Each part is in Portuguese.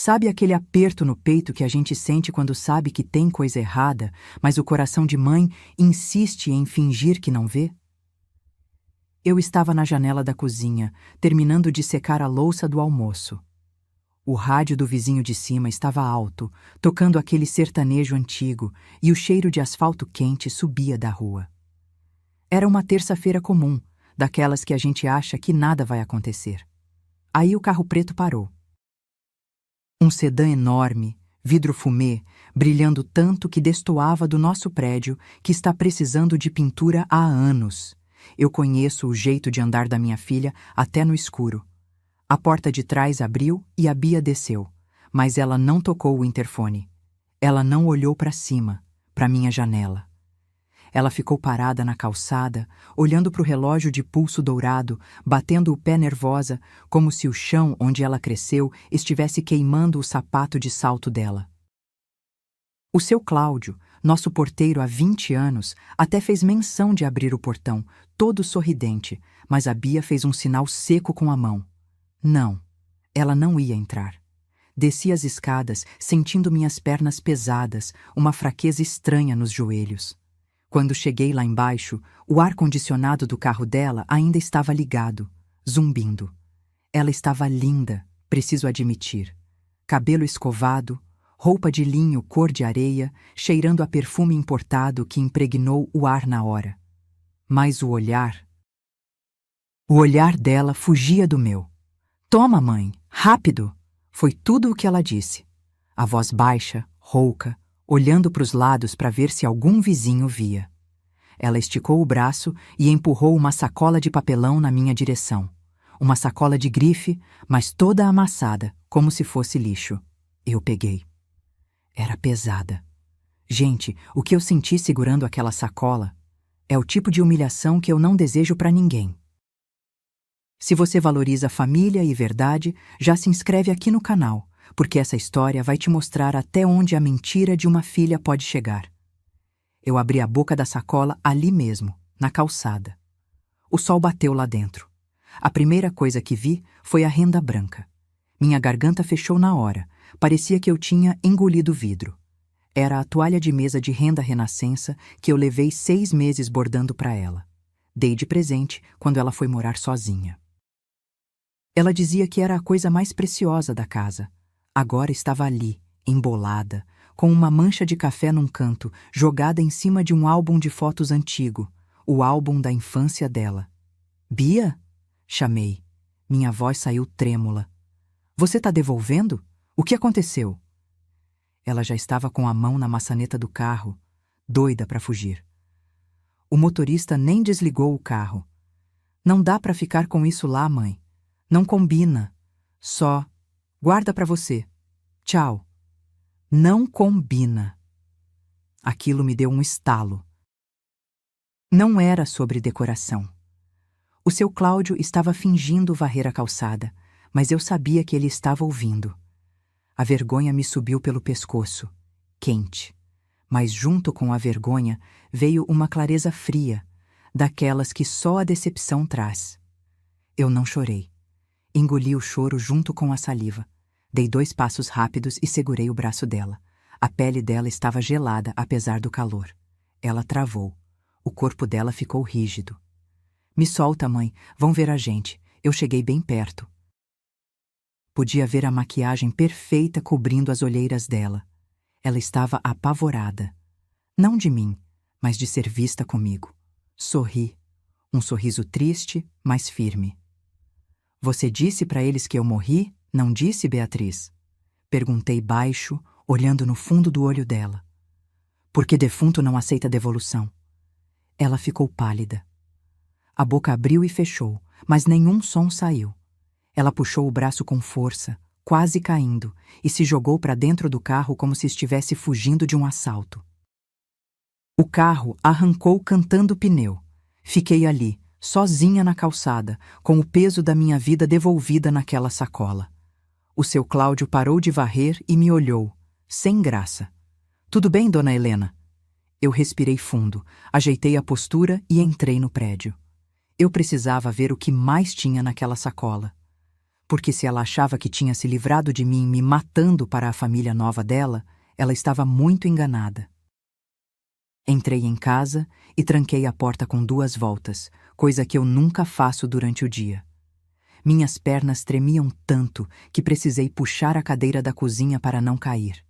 Sabe aquele aperto no peito que a gente sente quando sabe que tem coisa errada, mas o coração de mãe insiste em fingir que não vê? Eu estava na janela da cozinha, terminando de secar a louça do almoço. O rádio do vizinho de cima estava alto, tocando aquele sertanejo antigo, e o cheiro de asfalto quente subia da rua. Era uma terça-feira comum, daquelas que a gente acha que nada vai acontecer. Aí o carro preto parou. Um sedã enorme, vidro fumê, brilhando tanto que destoava do nosso prédio, que está precisando de pintura há anos. Eu conheço o jeito de andar da minha filha até no escuro. A porta de trás abriu e a Bia desceu, mas ela não tocou o interfone. Ela não olhou para cima, para minha janela. Ela ficou parada na calçada, olhando para o relógio de pulso dourado, batendo o pé nervosa, como se o chão onde ela cresceu estivesse queimando o sapato de salto dela. O seu Cláudio, nosso porteiro há 20 anos, até fez menção de abrir o portão, todo sorridente, mas a Bia fez um sinal seco com a mão. Não, ela não ia entrar. Desci as escadas, sentindo minhas pernas pesadas, uma fraqueza estranha nos joelhos. Quando cheguei lá embaixo, o ar-condicionado do carro dela ainda estava ligado, zumbindo. Ela estava linda, preciso admitir. Cabelo escovado, roupa de linho cor de areia, cheirando a perfume importado que impregnou o ar na hora. Mas o olhar dela fugia do meu. "Toma, mãe, rápido!" Foi tudo o que ela disse. A voz baixa, rouca, olhando para os lados para ver se algum vizinho via. Ela esticou o braço e empurrou uma sacola de papelão na minha direção. Uma sacola de grife, mas toda amassada, como se fosse lixo. Eu peguei. Era pesada. Gente, o que eu senti segurando aquela sacola é o tipo de humilhação que eu não desejo para ninguém. Se você valoriza família e verdade, já se inscreve aqui no canal, porque essa história vai te mostrar até onde a mentira de uma filha pode chegar. Eu abri a boca da sacola ali mesmo, na calçada. O sol bateu lá dentro. A primeira coisa que vi foi a renda branca. Minha garganta fechou na hora, parecia que eu tinha engolido vidro. Era a toalha de mesa de renda renascença que eu levei 6 meses bordando para ela. Dei de presente quando ela foi morar sozinha. Ela dizia que era a coisa mais preciosa da casa. Agora estava ali, embolada, com uma mancha de café num canto, jogada em cima de um álbum de fotos antigo, o álbum da infância dela. "Bia?" chamei. Minha voz saiu trêmula. "Você tá devolvendo? O que aconteceu?" Ela já estava com a mão na maçaneta do carro, doida para fugir. O motorista nem desligou o carro. "Não dá para ficar com isso lá, mãe. Não combina. Só guarda para você. Tchau." Não combina. Aquilo me deu um estalo. Não era sobre decoração. O seu Cláudio estava fingindo varrer a calçada, mas eu sabia que ele estava ouvindo. A vergonha me subiu pelo pescoço, quente. Mas junto com a vergonha veio uma clareza fria, daquelas que só a decepção traz. Eu não chorei. Engoli o choro junto com a saliva. Dei 2 passos rápidos e segurei o braço dela. A pele dela estava gelada, apesar do calor. Ela travou. O corpo dela ficou rígido. "Me solta, mãe. Vão ver a gente." Eu cheguei bem perto. Podia ver a maquiagem perfeita cobrindo as olheiras dela. Ela estava apavorada. Não de mim, mas de ser vista comigo. Sorri. Um sorriso triste, mas firme. "Você disse para eles que eu morri, não disse, Beatriz?" Perguntei baixo, olhando no fundo do olho dela. "Porque defunto não aceita devolução." Ela ficou pálida. A boca abriu e fechou, mas nenhum som saiu. Ela puxou o braço com força, quase caindo, e se jogou para dentro do carro como se estivesse fugindo de um assalto. O carro arrancou cantando pneu. Fiquei ali, sozinha na calçada, com o peso da minha vida devolvida naquela sacola. O seu Cláudio parou de varrer e me olhou, sem graça. "Tudo bem, dona Helena?" Eu respirei fundo, ajeitei a postura e entrei no prédio. Eu precisava ver o que mais tinha naquela sacola. Porque se ela achava que tinha se livrado de mim me matando para a família nova dela, ela estava muito enganada. Entrei em casa e tranquei a porta com 2 voltas, coisa que eu nunca faço durante o dia. Minhas pernas tremiam tanto que precisei puxar a cadeira da cozinha para não cair.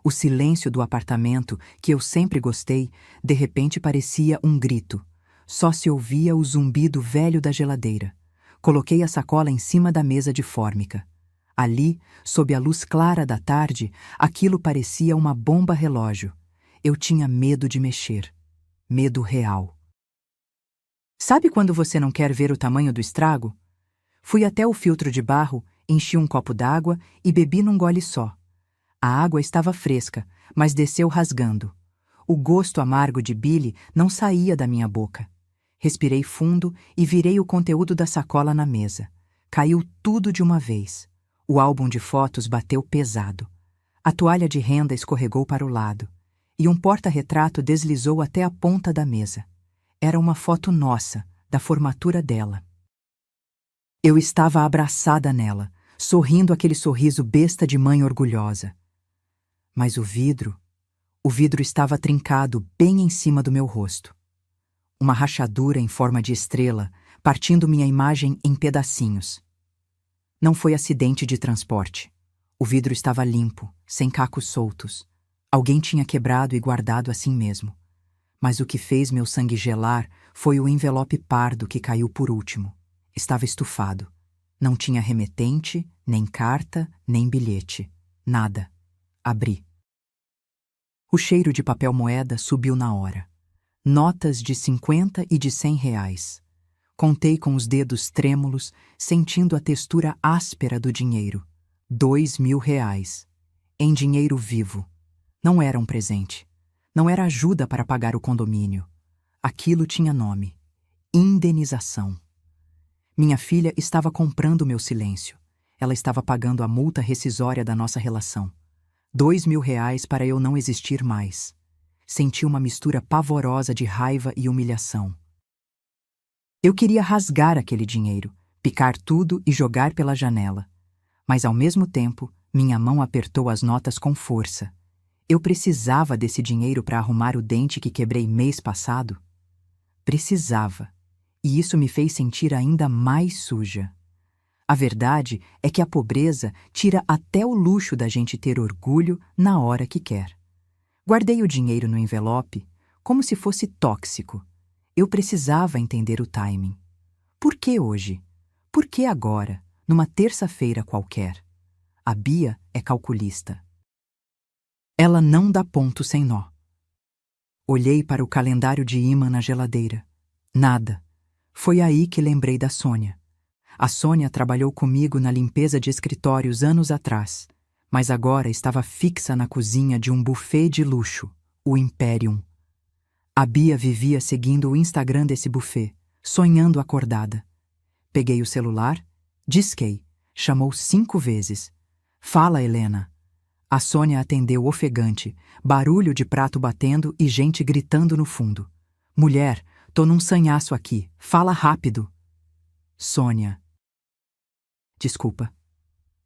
O silêncio do apartamento, que eu sempre gostei, de repente parecia um grito. Só se ouvia o zumbido velho da geladeira. Coloquei a sacola em cima da mesa de fórmica. Ali, sob a luz clara da tarde, aquilo parecia uma bomba relógio. Eu tinha medo de mexer. Medo real. Sabe quando você não quer ver o tamanho do estrago? Fui até o filtro de barro, enchi um copo d'água e bebi num gole só. A água estava fresca, mas desceu rasgando. O gosto amargo de Billy não saía da minha boca. Respirei fundo e virei o conteúdo da sacola na mesa. Caiu tudo de uma vez. O álbum de fotos bateu pesado. A toalha de renda escorregou para o lado. E um porta-retrato deslizou até a ponta da mesa. Era uma foto nossa, da formatura dela. Eu estava abraçada nela, sorrindo aquele sorriso besta de mãe orgulhosa. Mas o vidro estava trincado bem em cima do meu rosto. Uma rachadura em forma de estrela, partindo minha imagem em pedacinhos. Não foi acidente de transporte. O vidro estava limpo, sem cacos soltos. Alguém tinha quebrado e guardado assim mesmo. Mas o que fez meu sangue gelar foi o envelope pardo que caiu por último. Estava estufado. Não tinha remetente, nem carta, nem bilhete. Nada. Abri. O cheiro de papel moeda subiu na hora. Notas de 50 e de 100 reais. Contei com os dedos trêmulos, sentindo a textura áspera do dinheiro. 2.000 reais. Em dinheiro vivo. Não era um presente. Não era ajuda para pagar o condomínio. Aquilo tinha nome. Indenização. Minha filha estava comprando meu silêncio. Ela estava pagando a multa rescisória da nossa relação. 2.000 reais para eu não existir mais. Senti uma mistura pavorosa de raiva e humilhação. Eu queria rasgar aquele dinheiro, picar tudo e jogar pela janela. Mas ao mesmo tempo, minha mão apertou as notas com força. Eu precisava desse dinheiro para arrumar o dente que quebrei mês passado. Precisava. E isso me fez sentir ainda mais suja. A verdade é que a pobreza tira até o luxo da gente ter orgulho na hora que quer. Guardei o dinheiro no envelope como se fosse tóxico. Eu precisava entender o timing. Por que hoje? Por que agora, numa terça-feira qualquer? A Bia é calculista. Ela não dá ponto sem nó. Olhei para o calendário de ímã na geladeira. Nada. Foi aí que lembrei da Sônia. A Sônia trabalhou comigo na limpeza de escritórios anos atrás, mas agora estava fixa na cozinha de um buffet de luxo, o Imperium. A Bia vivia seguindo o Instagram desse buffet, sonhando acordada. Peguei o celular, disquei, chamou 5 vezes. Fala, Helena. A Sônia atendeu ofegante, barulho de prato batendo e gente gritando no fundo. Mulher, tô num sanhaço aqui, fala rápido. Sônia. Desculpa.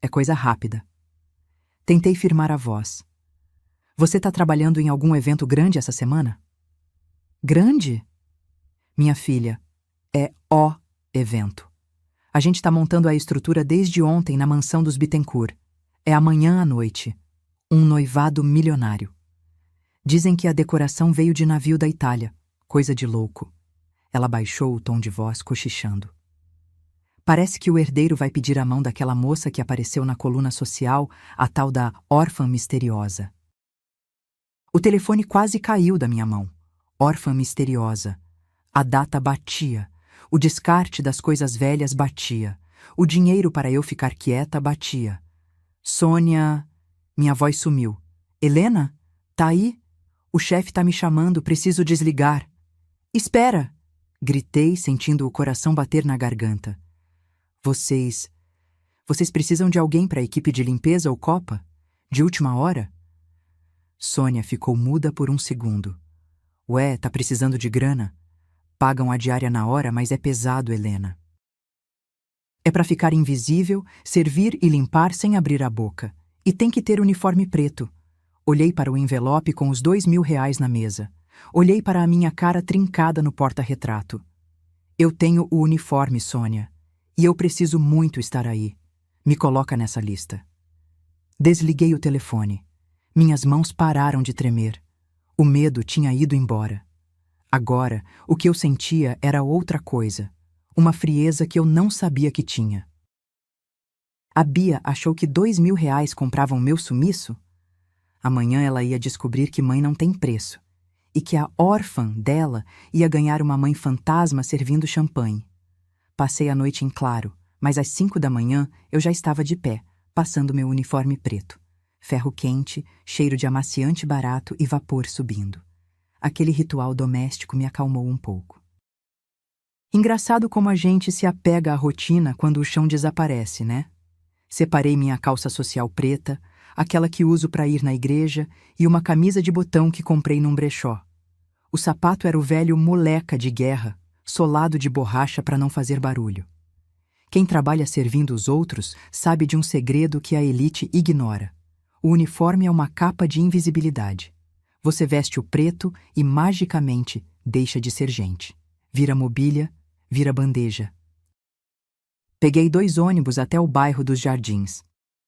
É coisa rápida. Tentei firmar a voz. Você tá trabalhando em algum evento grande essa semana? Grande? Minha filha, é o evento. A gente tá montando a estrutura desde ontem na mansão dos Bittencourt. É amanhã à noite. Um noivado milionário. Dizem que a decoração veio de navio da Itália. Coisa de louco. Ela baixou o tom de voz cochichando. Parece que o herdeiro vai pedir a mão daquela moça que apareceu na coluna social, a tal da órfã misteriosa. O telefone quase caiu da minha mão. Órfã misteriosa. A data batia. O descarte das coisas velhas batia. O dinheiro para eu ficar quieta batia. Sônia... Minha voz sumiu. Helena? Tá aí? O chefe tá me chamando, preciso desligar. Espera! Gritei, sentindo o coração bater na garganta. Vocês precisam de alguém para a equipe de limpeza ou copa? De última hora? Sônia ficou muda por um segundo. Ué, tá precisando de grana? Pagam a diária na hora, mas é pesado, Helena. É para ficar invisível, servir e limpar sem abrir a boca. E tem que ter uniforme preto. Olhei para o envelope com os R$ 2.000 na mesa. Olhei para a minha cara trincada no porta-retrato. Eu tenho o uniforme, Sônia. E eu preciso muito estar aí. Me coloca nessa lista. Desliguei o telefone. Minhas mãos pararam de tremer. O medo tinha ido embora. Agora, o que eu sentia era outra coisa. Uma frieza que eu não sabia que tinha. A Bia achou que R$ 2.000 compravam meu sumiço? Amanhã ela ia descobrir que mãe não tem preço. E que a órfã dela ia ganhar uma mãe fantasma servindo champanhe. Passei a noite em claro, mas às 5 da manhã eu já estava de pé, passando meu uniforme preto. Ferro quente, cheiro de amaciante barato e vapor subindo. Aquele ritual doméstico me acalmou um pouco. Engraçado como a gente se apega à rotina quando o chão desaparece, né? Separei minha calça social preta, aquela que uso para ir na igreja, e uma camisa de botão que comprei num brechó. O sapato era o velho moleca de guerra, solado de borracha para não fazer barulho. Quem trabalha servindo os outros sabe de um segredo que a elite ignora. O uniforme é uma capa de invisibilidade. Você veste o preto e, magicamente, deixa de ser gente. Vira mobília, vira bandeja. Peguei 2 ônibus até o bairro dos Jardins.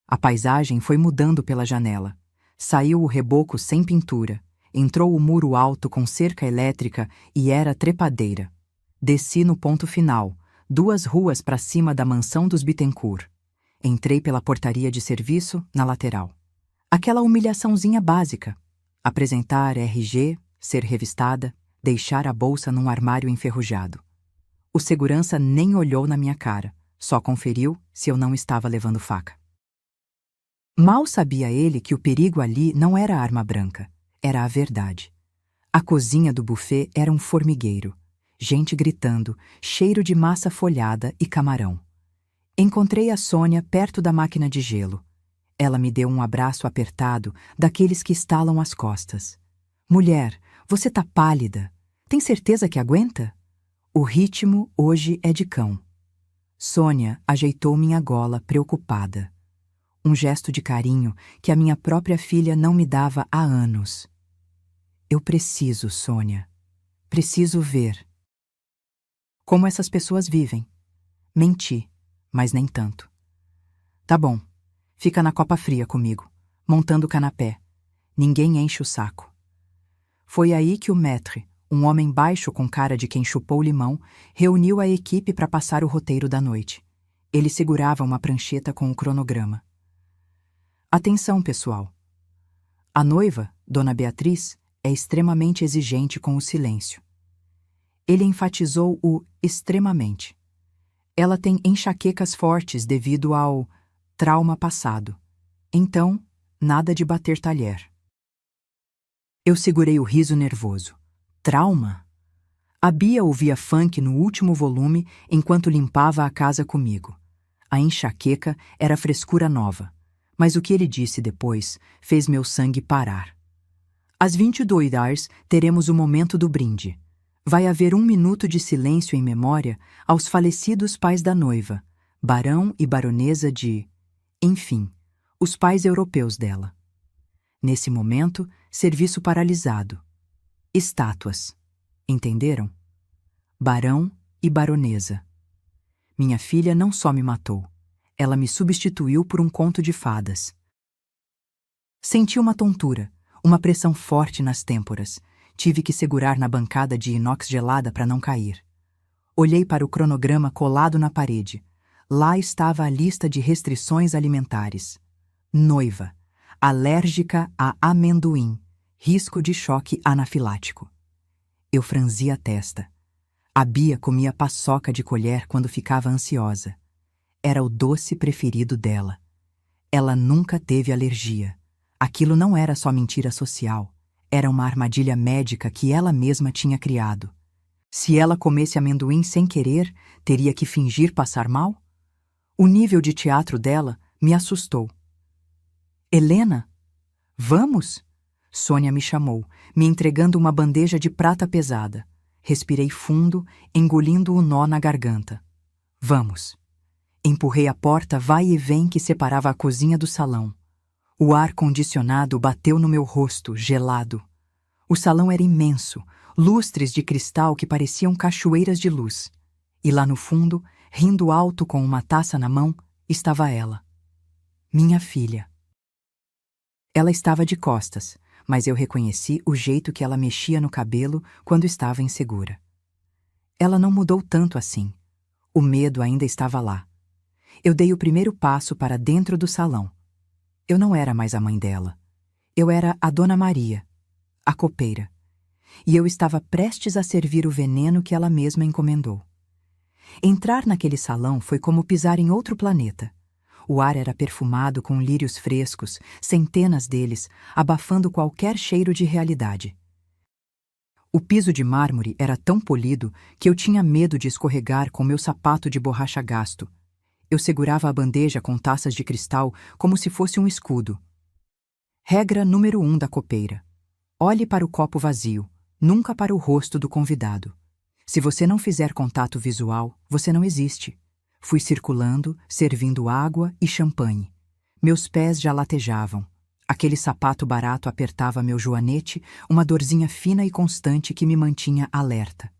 A paisagem foi mudando pela janela. Saiu o reboco sem pintura. Entrou o muro alto com cerca elétrica e era trepadeira. Desci no ponto final, 2 ruas para cima da mansão dos Bittencourt. Entrei pela portaria de serviço, na lateral. Aquela humilhaçãozinha básica. Apresentar RG, ser revistada, deixar a bolsa num armário enferrujado. O segurança nem olhou na minha cara, só conferiu se eu não estava levando faca. Mal sabia ele que o perigo ali não era a arma branca, era a verdade. A cozinha do buffet era um formigueiro. Gente gritando, cheiro de massa folhada e camarão. Encontrei a Sônia perto da máquina de gelo. Ela me deu um abraço apertado, daqueles que estalam as costas. Mulher, você tá pálida. Tem certeza que aguenta? O ritmo hoje é de cão. Sônia ajeitou minha gola preocupada. Um gesto de carinho que a minha própria filha não me dava há anos. Eu preciso, Sônia. Preciso ver. Como essas pessoas vivem. Menti, mas nem tanto. Tá bom, fica na copa fria comigo, montando o canapé. Ninguém enche o saco. Foi aí que o maître, um homem baixo com cara de quem chupou limão, reuniu a equipe para passar o roteiro da noite. Ele segurava uma prancheta com o cronograma. Atenção, pessoal. A noiva, Dona Beatriz, é extremamente exigente com o silêncio. Ele enfatizou o extremamente. Ela tem enxaquecas fortes devido ao trauma passado. Então, nada de bater talher. Eu segurei o riso nervoso. Trauma? A Bia ouvia funk no último volume enquanto limpava a casa comigo. A enxaqueca era frescura nova, mas o que ele disse depois fez meu sangue parar. Às 22h teremos o momento do brinde. Vai haver 1 minuto de silêncio em memória aos falecidos pais da noiva, barão e baronesa de... Enfim, os pais europeus dela. Nesse momento, serviço paralisado. Estátuas. Entenderam? Barão e baronesa. Minha filha não só me matou, ela me substituiu por um conto de fadas. Senti uma tontura, uma pressão forte nas têmporas. Tive que segurar na bancada de inox gelada para não cair. Olhei para o cronograma colado na parede. Lá estava a lista de restrições alimentares. Noiva. Alérgica a amendoim. Risco de choque anafilático. Eu franzi a testa. A Bia comia paçoca de colher quando ficava ansiosa. Era o doce preferido dela. Ela nunca teve alergia. Aquilo não era só mentira social. Era uma armadilha médica que ela mesma tinha criado. Se ela comesse amendoim sem querer, teria que fingir passar mal? O nível de teatro dela me assustou. Helena? Vamos? Sônia me chamou, me entregando uma bandeja de prata pesada. Respirei fundo, engolindo o nó na garganta. Vamos. Empurrei a porta vai e vem que separava a cozinha do salão. O ar-condicionado bateu no meu rosto, gelado. O salão era imenso, lustres de cristal que pareciam cachoeiras de luz. E lá no fundo, rindo alto com uma taça na mão, estava ela. Minha filha. Ela estava de costas, mas eu reconheci o jeito que ela mexia no cabelo quando estava insegura. Ela não mudou tanto assim. O medo ainda estava lá. Eu dei o primeiro passo para dentro do salão. Eu não era mais a mãe dela. Eu era a Dona Maria, a copeira. E eu estava prestes a servir o veneno que ela mesma encomendou. Entrar naquele salão foi como pisar em outro planeta. O ar era perfumado com lírios frescos, centenas deles, abafando qualquer cheiro de realidade. O piso de mármore era tão polido que eu tinha medo de escorregar com meu sapato de borracha gasto. Eu segurava a bandeja com taças de cristal como se fosse um escudo. Regra número 1 da copeira: olhe para o copo vazio, nunca para o rosto do convidado. Se você não fizer contato visual, você não existe. Fui circulando, servindo água e champanhe. Meus pés já latejavam. Aquele sapato barato apertava meu joanete, uma dorzinha fina e constante que me mantinha alerta.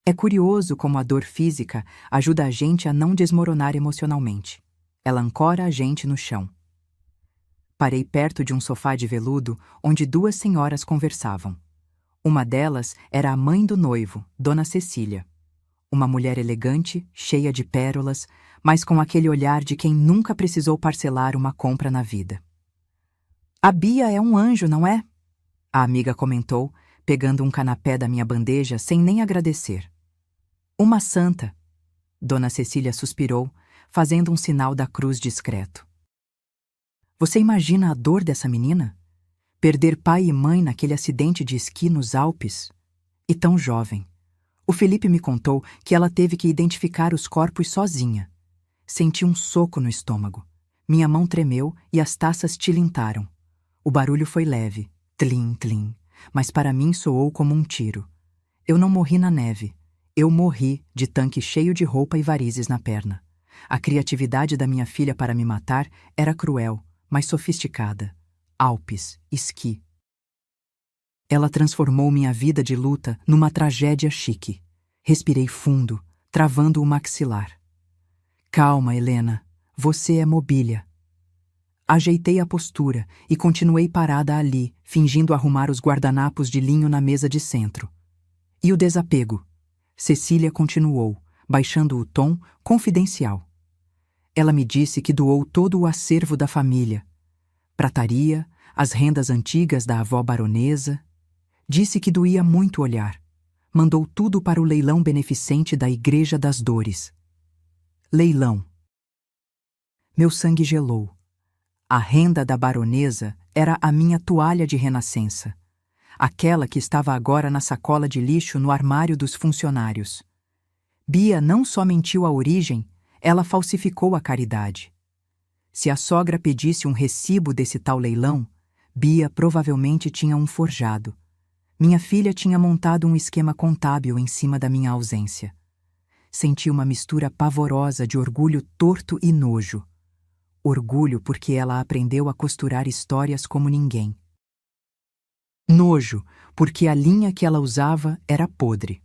É curioso como a dor física ajuda a gente a não desmoronar emocionalmente. Ela ancora a gente no chão. Parei perto de um sofá de veludo onde duas senhoras conversavam. Uma delas era a mãe do noivo, Dona Cecília. Uma mulher elegante, cheia de pérolas, mas com aquele olhar de quem nunca precisou parcelar uma compra na vida. A Bia é um anjo, não é? A amiga comentou, pegando um canapé da minha bandeja sem nem agradecer. Uma santa, Dona Cecília suspirou, fazendo um sinal da cruz discreto. Você imagina a dor dessa menina? Perder pai e mãe naquele acidente de esqui nos Alpes? E tão jovem. O Felipe me contou que ela teve que identificar os corpos sozinha. Senti um soco no estômago. Minha mão tremeu e as taças tilintaram. O barulho foi leve, tlim, tlim, mas para mim soou como um tiro. Eu não morri na neve. Eu morri de tanque cheio de roupa e varizes na perna. A criatividade da minha filha para me matar era cruel, mas sofisticada. Alpes, esqui. Ela transformou minha vida de luta numa tragédia chique. Respirei fundo, travando o maxilar. Calma, Helena. Você é mobília. Ajeitei a postura e continuei parada ali, fingindo arrumar os guardanapos de linho na mesa de centro. E o desapego? Cecília continuou, baixando o tom, confidencial. Ela me disse que doou todo o acervo da família. Prataria, as rendas antigas da avó baronesa. Disse que doía muito olhar. Mandou tudo para o leilão beneficente da Igreja das Dores. Leilão. Meu sangue gelou. A renda da baronesa era a minha toalha de renascença. Aquela que estava agora na sacola de lixo no armário dos funcionários. Bia não só mentiu a origem, ela falsificou a caridade. Se a sogra pedisse um recibo desse tal leilão, Bia provavelmente tinha um forjado. Minha filha tinha montado um esquema contábil em cima da minha ausência. Senti uma mistura pavorosa de orgulho torto e nojo. Orgulho porque ela aprendeu a costurar histórias como ninguém. Nojo, porque a linha que ela usava era podre.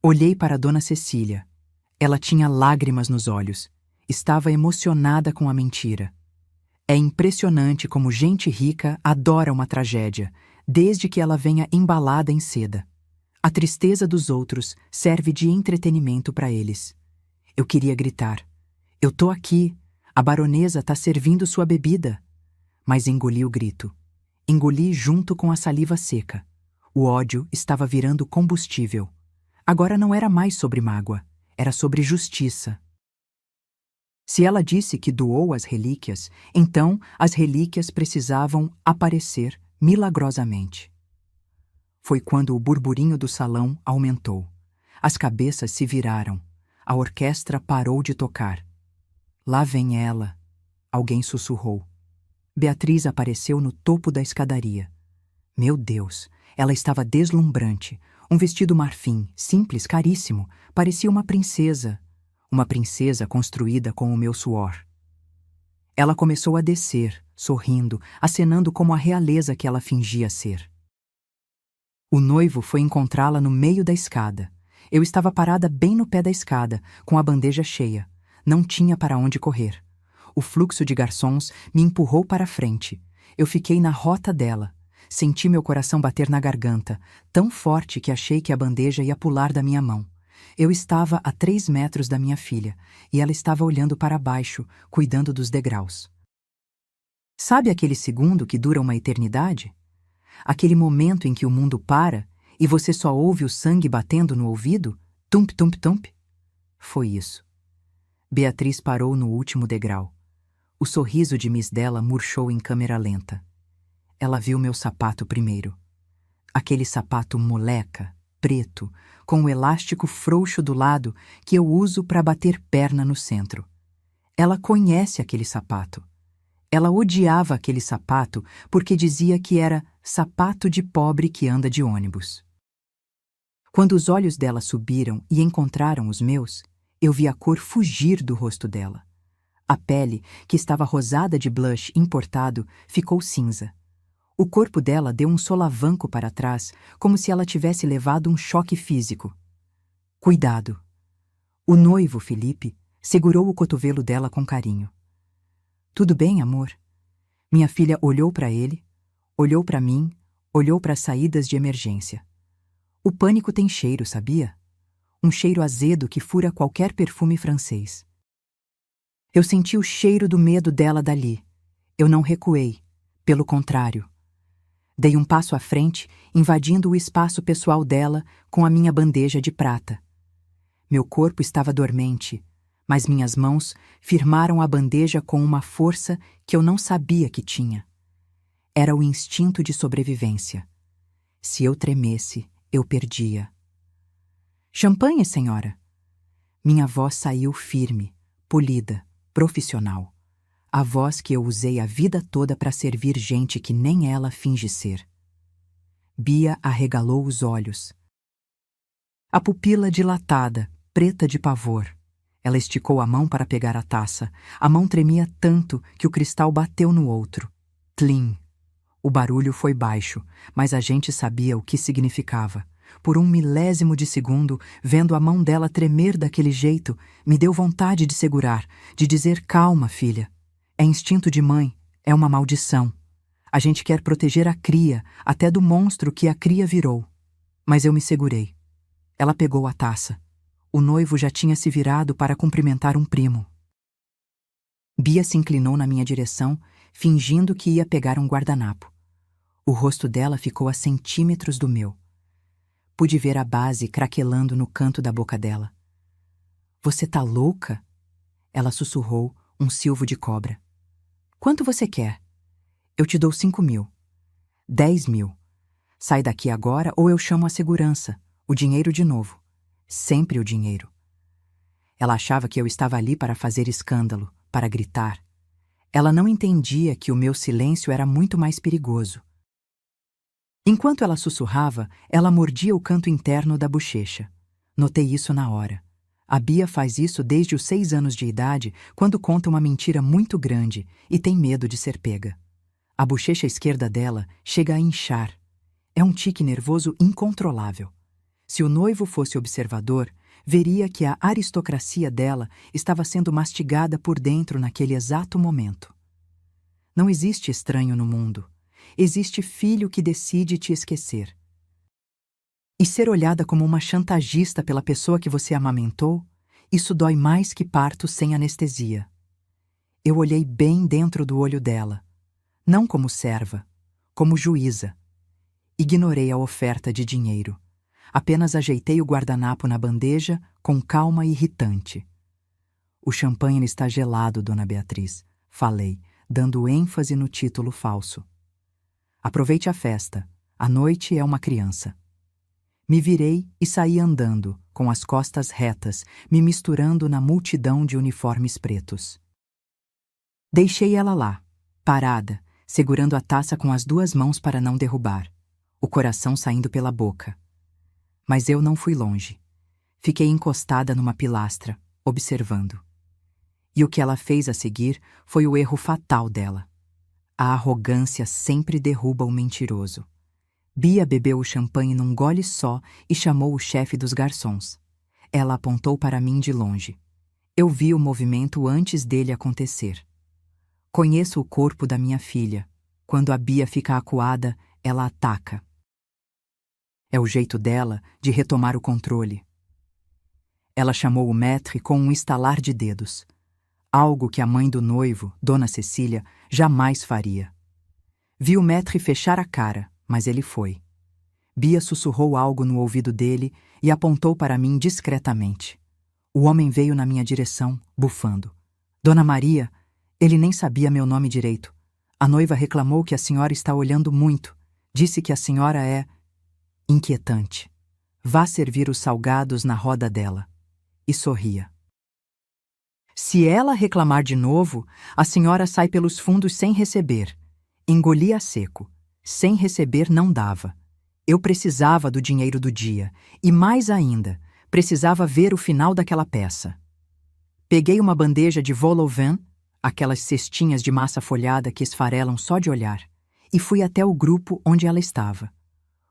Olhei para Dona Cecília. Ela tinha lágrimas nos olhos. Estava emocionada com a mentira. É impressionante como gente rica adora uma tragédia, desde que ela venha embalada em seda. A tristeza dos outros serve de entretenimento para eles. Eu queria gritar. Eu tô aqui. A baronesa tá servindo sua bebida. Mas engoli o grito. Engoli junto com a saliva seca. O ódio estava virando combustível. Agora não era mais sobre mágoa, era sobre justiça. Se ela disse que doou as relíquias, então as relíquias precisavam aparecer milagrosamente. Foi quando o burburinho do salão aumentou. As cabeças se viraram. A orquestra parou de tocar. Lá vem ela, alguém sussurrou. Beatriz apareceu no topo da escadaria. Meu Deus, ela estava deslumbrante. Um vestido marfim, simples, caríssimo, parecia uma princesa. uma princesa construída com o meu suor. Ela começou a descer, sorrindo, acenando como a realeza que ela fingia ser. O noivo foi encontrá-la no meio da escada. Eu estava parada bem no pé da escada, com a bandeja cheia. Não tinha para onde correr. O fluxo de garçons me empurrou para a frente. Eu fiquei na rota dela. Senti meu coração bater na garganta, tão forte que achei que a bandeja ia pular da minha mão. Eu estava a 3 metros da minha filha, e ela estava olhando para baixo, cuidando dos degraus. Sabe aquele segundo que dura uma eternidade? Aquele momento em que o mundo para e você só ouve o sangue batendo no ouvido? Tump, tump, tump? Foi isso. Beatriz parou no último degrau. O sorriso de Miss dela murchou em câmera lenta. Ela viu meu sapato primeiro. Aquele sapato moleca, preto, com o elástico frouxo do lado que eu uso para bater perna no centro. Ela conhece aquele sapato. Ela odiava aquele sapato porque dizia que era sapato de pobre que anda de ônibus. Quando os olhos dela subiram e encontraram os meus, eu vi a cor fugir do rosto dela. A pele, que estava rosada de blush importado, ficou cinza. O corpo dela deu um solavanco para trás, como se ela tivesse levado um choque físico. Cuidado! O noivo, Felipe, segurou o cotovelo dela com carinho. Tudo bem, amor? Minha filha olhou para ele, olhou para mim, olhou para as saídas de emergência. O pânico tem cheiro, sabia? Um cheiro azedo que fura qualquer perfume francês. Eu senti o cheiro do medo dela dali. Eu não recuei, pelo contrário. Dei um passo à frente, invadindo o espaço pessoal dela com a minha bandeja de prata. Meu corpo estava dormente, mas minhas mãos firmaram a bandeja com uma força que eu não sabia que tinha. Era o instinto de sobrevivência. Se eu tremesse, eu perdia. Champanhe, senhora! Minha voz saiu firme, polida, profissional. A voz que eu usei a vida toda para servir gente que nem ela finge ser. Bia arregalou os olhos. A pupila dilatada, preta de pavor. Ela esticou a mão para pegar a taça. A mão tremia tanto que o cristal bateu no outro. Tlim! O barulho foi baixo, mas a gente sabia o que significava. Por um milésimo de segundo, vendo a mão dela tremer daquele jeito, me deu vontade de segurar, de dizer calma, filha. É instinto de mãe, é uma maldição. A gente quer proteger a cria, até do monstro que a cria virou. Mas eu me segurei. Ela pegou a taça. O noivo já tinha se virado para cumprimentar um primo. Bia se inclinou na minha direção, fingindo que ia pegar um guardanapo. O rosto dela ficou a centímetros do meu. Pude ver a base craquelando no canto da boca dela. Você tá louca? Ela sussurrou, um silvo de cobra. Quanto você quer? Eu te dou 5.000. 10.000. Sai daqui agora ou eu chamo a segurança. O dinheiro de novo. Sempre o dinheiro. Ela achava que eu estava ali para fazer escândalo, para gritar. Ela não entendia que o meu silêncio era muito mais perigoso. Enquanto ela sussurrava, ela mordia o canto interno da bochecha. Notei isso na hora. A Bia faz isso desde os 6 anos de idade, quando conta uma mentira muito grande e tem medo de ser pega. A bochecha esquerda dela chega a inchar. É um tique nervoso incontrolável. Se o noivo fosse observador, veria que a aristocracia dela estava sendo mastigada por dentro naquele exato momento. Não existe estranho no mundo. Existe filho que decide te esquecer. E ser olhada como uma chantagista pela pessoa que você amamentou, isso dói mais que parto sem anestesia. Eu olhei bem dentro do olho dela, não como serva, como juíza. Ignorei a oferta de dinheiro. Apenas ajeitei o guardanapo na bandeja com calma irritante. O champanhe está gelado, dona Beatriz, falei, dando ênfase no título falso. Aproveite a festa. A noite é uma criança. Me virei e saí andando, com as costas retas, me misturando na multidão de uniformes pretos. Deixei ela lá, parada, segurando a taça com as 2 mãos para não derrubar, o coração saindo pela boca. Mas eu não fui longe. Fiquei encostada numa pilastra, observando. E o que ela fez a seguir foi o erro fatal dela. A arrogância sempre derruba o mentiroso. Bia bebeu o champanhe num gole só e chamou o chefe dos garçons. Ela apontou para mim de longe. Eu vi o movimento antes dele acontecer. Conheço o corpo da minha filha. Quando a Bia fica acuada, ela ataca. É o jeito dela de retomar o controle. Ela chamou o maître com um estalar de dedos. Algo que a mãe do noivo, Dona Cecília, jamais faria. Vi o maître fechar a cara, mas ele foi. Bia sussurrou algo no ouvido dele e apontou para mim discretamente. O homem veio na minha direção, bufando. Dona Maria, ele nem sabia meu nome direito. A noiva reclamou que a senhora está olhando muito. Disse que a senhora é inquietante. Vá servir os salgados na roda dela. E sorria. Se ela reclamar de novo, a senhora sai pelos fundos sem receber. Engoli a seco. Sem receber não dava. Eu precisava do dinheiro do dia. E mais ainda, precisava ver o final daquela peça. Peguei uma bandeja de vol au vent, aquelas cestinhas de massa folhada que esfarelam só de olhar, e fui até o grupo onde ela estava.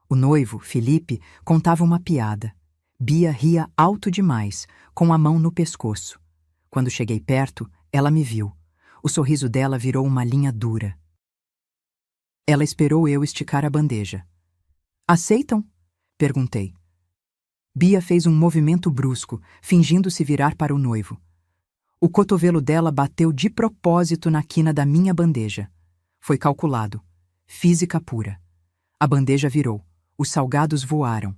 O noivo, Felipe, contava uma piada. Bia ria alto demais, com a mão no pescoço. Quando cheguei perto, ela me viu. O sorriso dela virou uma linha dura. Ela esperou eu esticar a bandeja. Aceitam? Perguntei. Bia fez um movimento brusco, fingindo se virar para o noivo. O cotovelo dela bateu de propósito na quina da minha bandeja. Foi calculado. Física pura. A bandeja virou. Os salgados voaram.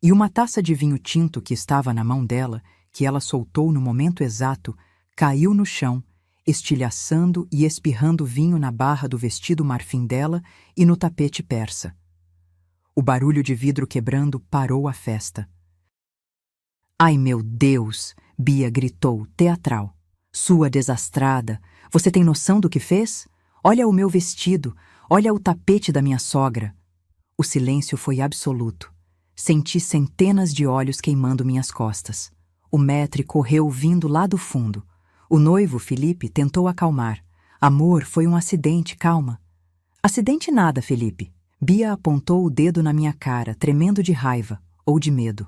E uma taça de vinho tinto que estava na mão dela, que ela soltou no momento exato, caiu no chão, estilhaçando e espirrando vinho na barra do vestido marfim dela e no tapete persa. O barulho de vidro quebrando parou a festa. Ai, meu Deus! Bia gritou, teatral. Sua desastrada! Você tem noção do que fez? Olha o meu vestido! Olha o tapete da minha sogra! O silêncio foi absoluto. Senti centenas de olhos queimando minhas costas. O maître correu vindo lá do fundo. O noivo, Felipe, tentou acalmar. Amor, foi um acidente, calma. Acidente nada, Felipe. Bia apontou o dedo na minha cara, tremendo de raiva ou de medo.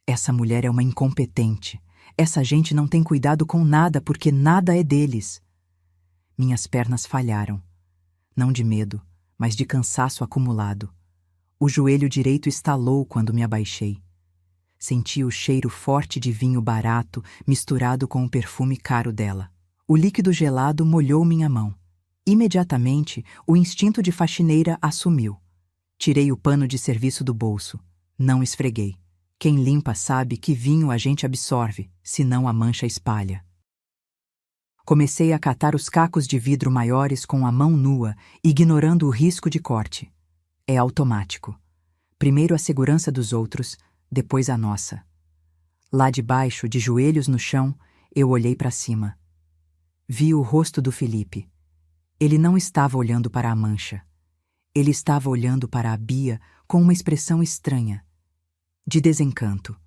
Essa mulher é uma incompetente. Essa gente não tem cuidado com nada porque nada é deles. Minhas pernas falharam. Não de medo, mas de cansaço acumulado. O joelho direito estalou quando me abaixei. Senti o cheiro forte de vinho barato misturado com o perfume caro dela. O líquido gelado molhou minha mão. Imediatamente, o instinto de faxineira assumiu. Tirei o pano de serviço do bolso. Não esfreguei. Quem limpa sabe que vinho a gente absorve, senão a mancha espalha. Comecei a catar os cacos de vidro maiores com a mão nua, ignorando o risco de corte. É automático. Primeiro a segurança dos outros, depois a nossa. Lá debaixo, de joelhos no chão, eu olhei para cima. Vi o rosto do Felipe. Ele não estava olhando para a mancha. Ele estava olhando para a Bia com uma expressão estranha, de desencanto.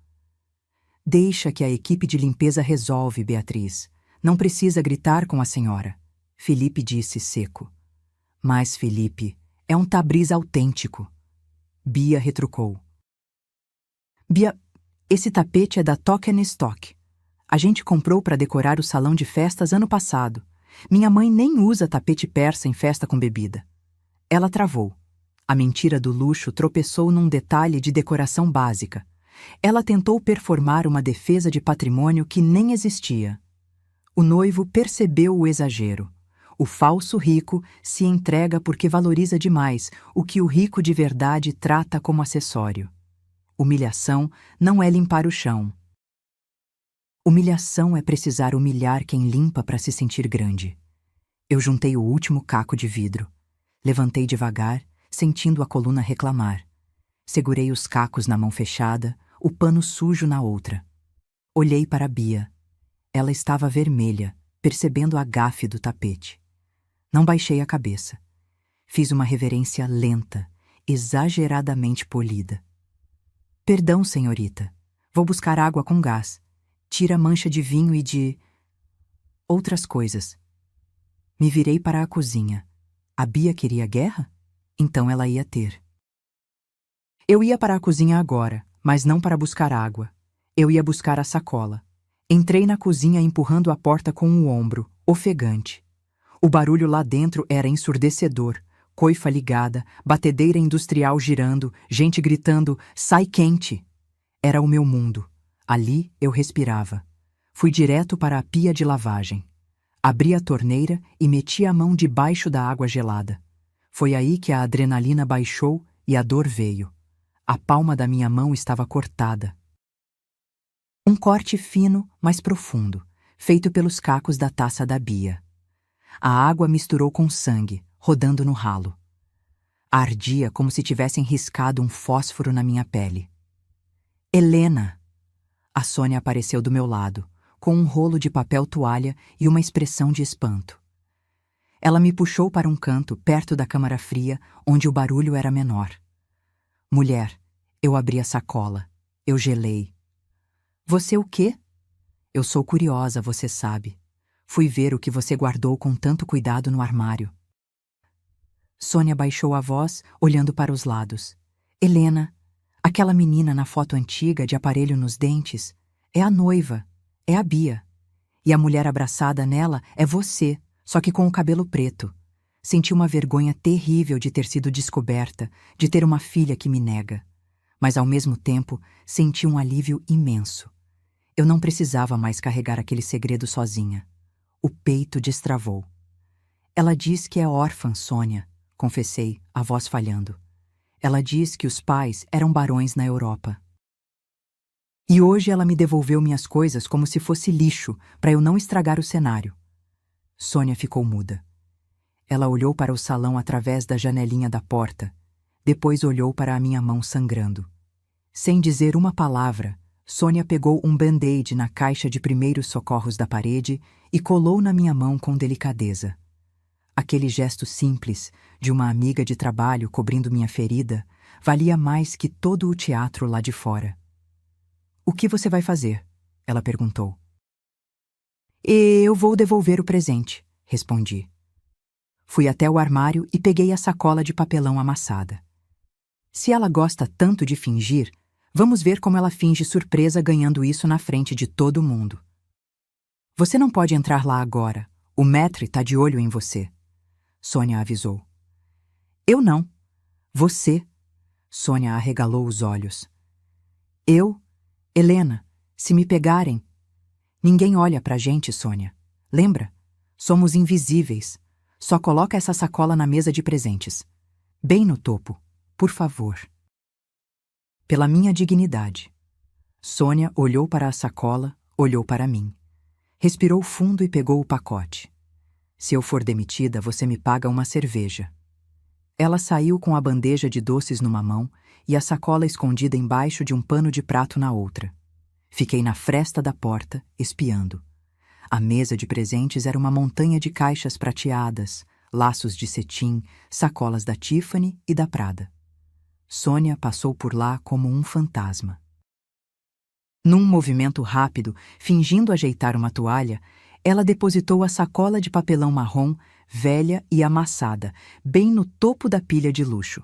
Deixa que a equipe de limpeza resolve, Beatriz. Não precisa gritar com a senhora. Felipe disse seco. Mas Felipe é um Tabriz autêntico. Bia retrucou. Bia, esse tapete é da Token Stock. A gente comprou para decorar o salão de festas ano passado. Minha mãe nem usa tapete persa em festa com bebida. Ela travou. A mentira do luxo tropeçou num detalhe de decoração básica. Ela tentou performar uma defesa de patrimônio que nem existia. O noivo percebeu o exagero. O falso rico se entrega porque valoriza demais o que o rico de verdade trata como acessório. Humilhação não é limpar o chão. Humilhação é precisar humilhar quem limpa para se sentir grande. Eu juntei o último caco de vidro. Levantei devagar, sentindo a coluna reclamar. Segurei os cacos na mão fechada, o pano sujo na outra. Olhei para a Bia. Ela estava vermelha, percebendo a gafe do tapete. Não baixei a cabeça. Fiz uma reverência lenta, exageradamente polida. Perdão, senhorita. Vou buscar água com gás. tira mancha de vinho e de outras coisas. Me virei para a cozinha. A Bia queria guerra? Então ela ia ter. Eu ia para a cozinha agora, mas não para buscar água. Eu ia buscar a sacola. Entrei na cozinha empurrando a porta com o ombro, ofegante. O barulho lá dentro era ensurdecedor. Coifa ligada, batedeira industrial girando, gente gritando, sai quente! Era o meu mundo. Ali eu respirava. Fui direto para a pia de lavagem. Abri a torneira e meti a mão debaixo da água gelada. Foi aí que a adrenalina baixou e a dor veio. A palma da minha mão estava cortada. Um corte fino, mas profundo, feito pelos cacos da taça da Bia. A água misturou com sangue, rodando no ralo. Ardia como se tivessem riscado um fósforo na minha pele. Helena! A Sônia apareceu do meu lado, com um rolo de papel toalha e uma expressão de espanto. Ela me puxou para um canto, perto da câmara fria, onde o barulho era menor. Mulher, eu abri a sacola. Eu gelei. Você o quê? Eu sou curiosa, você sabe. Fui ver o que você guardou com tanto cuidado no armário. Sônia baixou a voz, olhando para os lados. Helena, aquela menina na foto antiga de aparelho nos dentes, é a noiva, é a Bia. E a mulher abraçada nela é você, só que com o cabelo preto. Senti uma vergonha terrível de ter sido descoberta, de ter uma filha que me nega. Mas ao mesmo tempo, senti um alívio imenso. Eu não precisava mais carregar aquele segredo sozinha. O peito destravou. Ela diz que é órfã, Sônia, confessei, a voz falhando. Ela diz que os pais eram barões na Europa. E hoje ela me devolveu minhas coisas como se fosse lixo, para eu não estragar o cenário. Sônia ficou muda. Ela olhou para o salão através da janelinha da porta, depois olhou para a minha mão sangrando. Sem dizer uma palavra, Sônia pegou um band-aid na caixa de primeiros socorros da parede e colou na minha mão com delicadeza. Aquele gesto simples, de uma amiga de trabalho cobrindo minha ferida, valia mais que todo o teatro lá de fora. O que você vai fazer? Ela perguntou. Eu vou devolver o presente, respondi. Fui até o armário e peguei a sacola de papelão amassada. Se ela gosta tanto de fingir, vamos ver como ela finge surpresa ganhando isso na frente de todo mundo. Você não pode entrar lá agora. O maître tá de olho em você. Sônia avisou. Eu não. Você. Sônia arregalou os olhos. Eu? Helena, se me pegarem... Ninguém olha pra gente, Sônia. Lembra? Somos invisíveis. Só coloca essa sacola na mesa de presentes. Bem no topo, por favor. Pela minha dignidade. Sônia olhou para a sacola, olhou para mim. Respirou fundo e pegou o pacote. Se eu for demitida, você me paga uma cerveja. Ela saiu com a bandeja de doces numa mão e a sacola escondida embaixo de um pano de prato na outra. Fiquei na fresta da porta, espiando. A mesa de presentes era uma montanha de caixas prateadas, laços de cetim, sacolas da Tiffany e da Prada. Sônia passou por lá como um fantasma. Num movimento rápido, fingindo ajeitar uma toalha, ela depositou a sacola de papelão marrom, velha e amassada, bem no topo da pilha de luxo.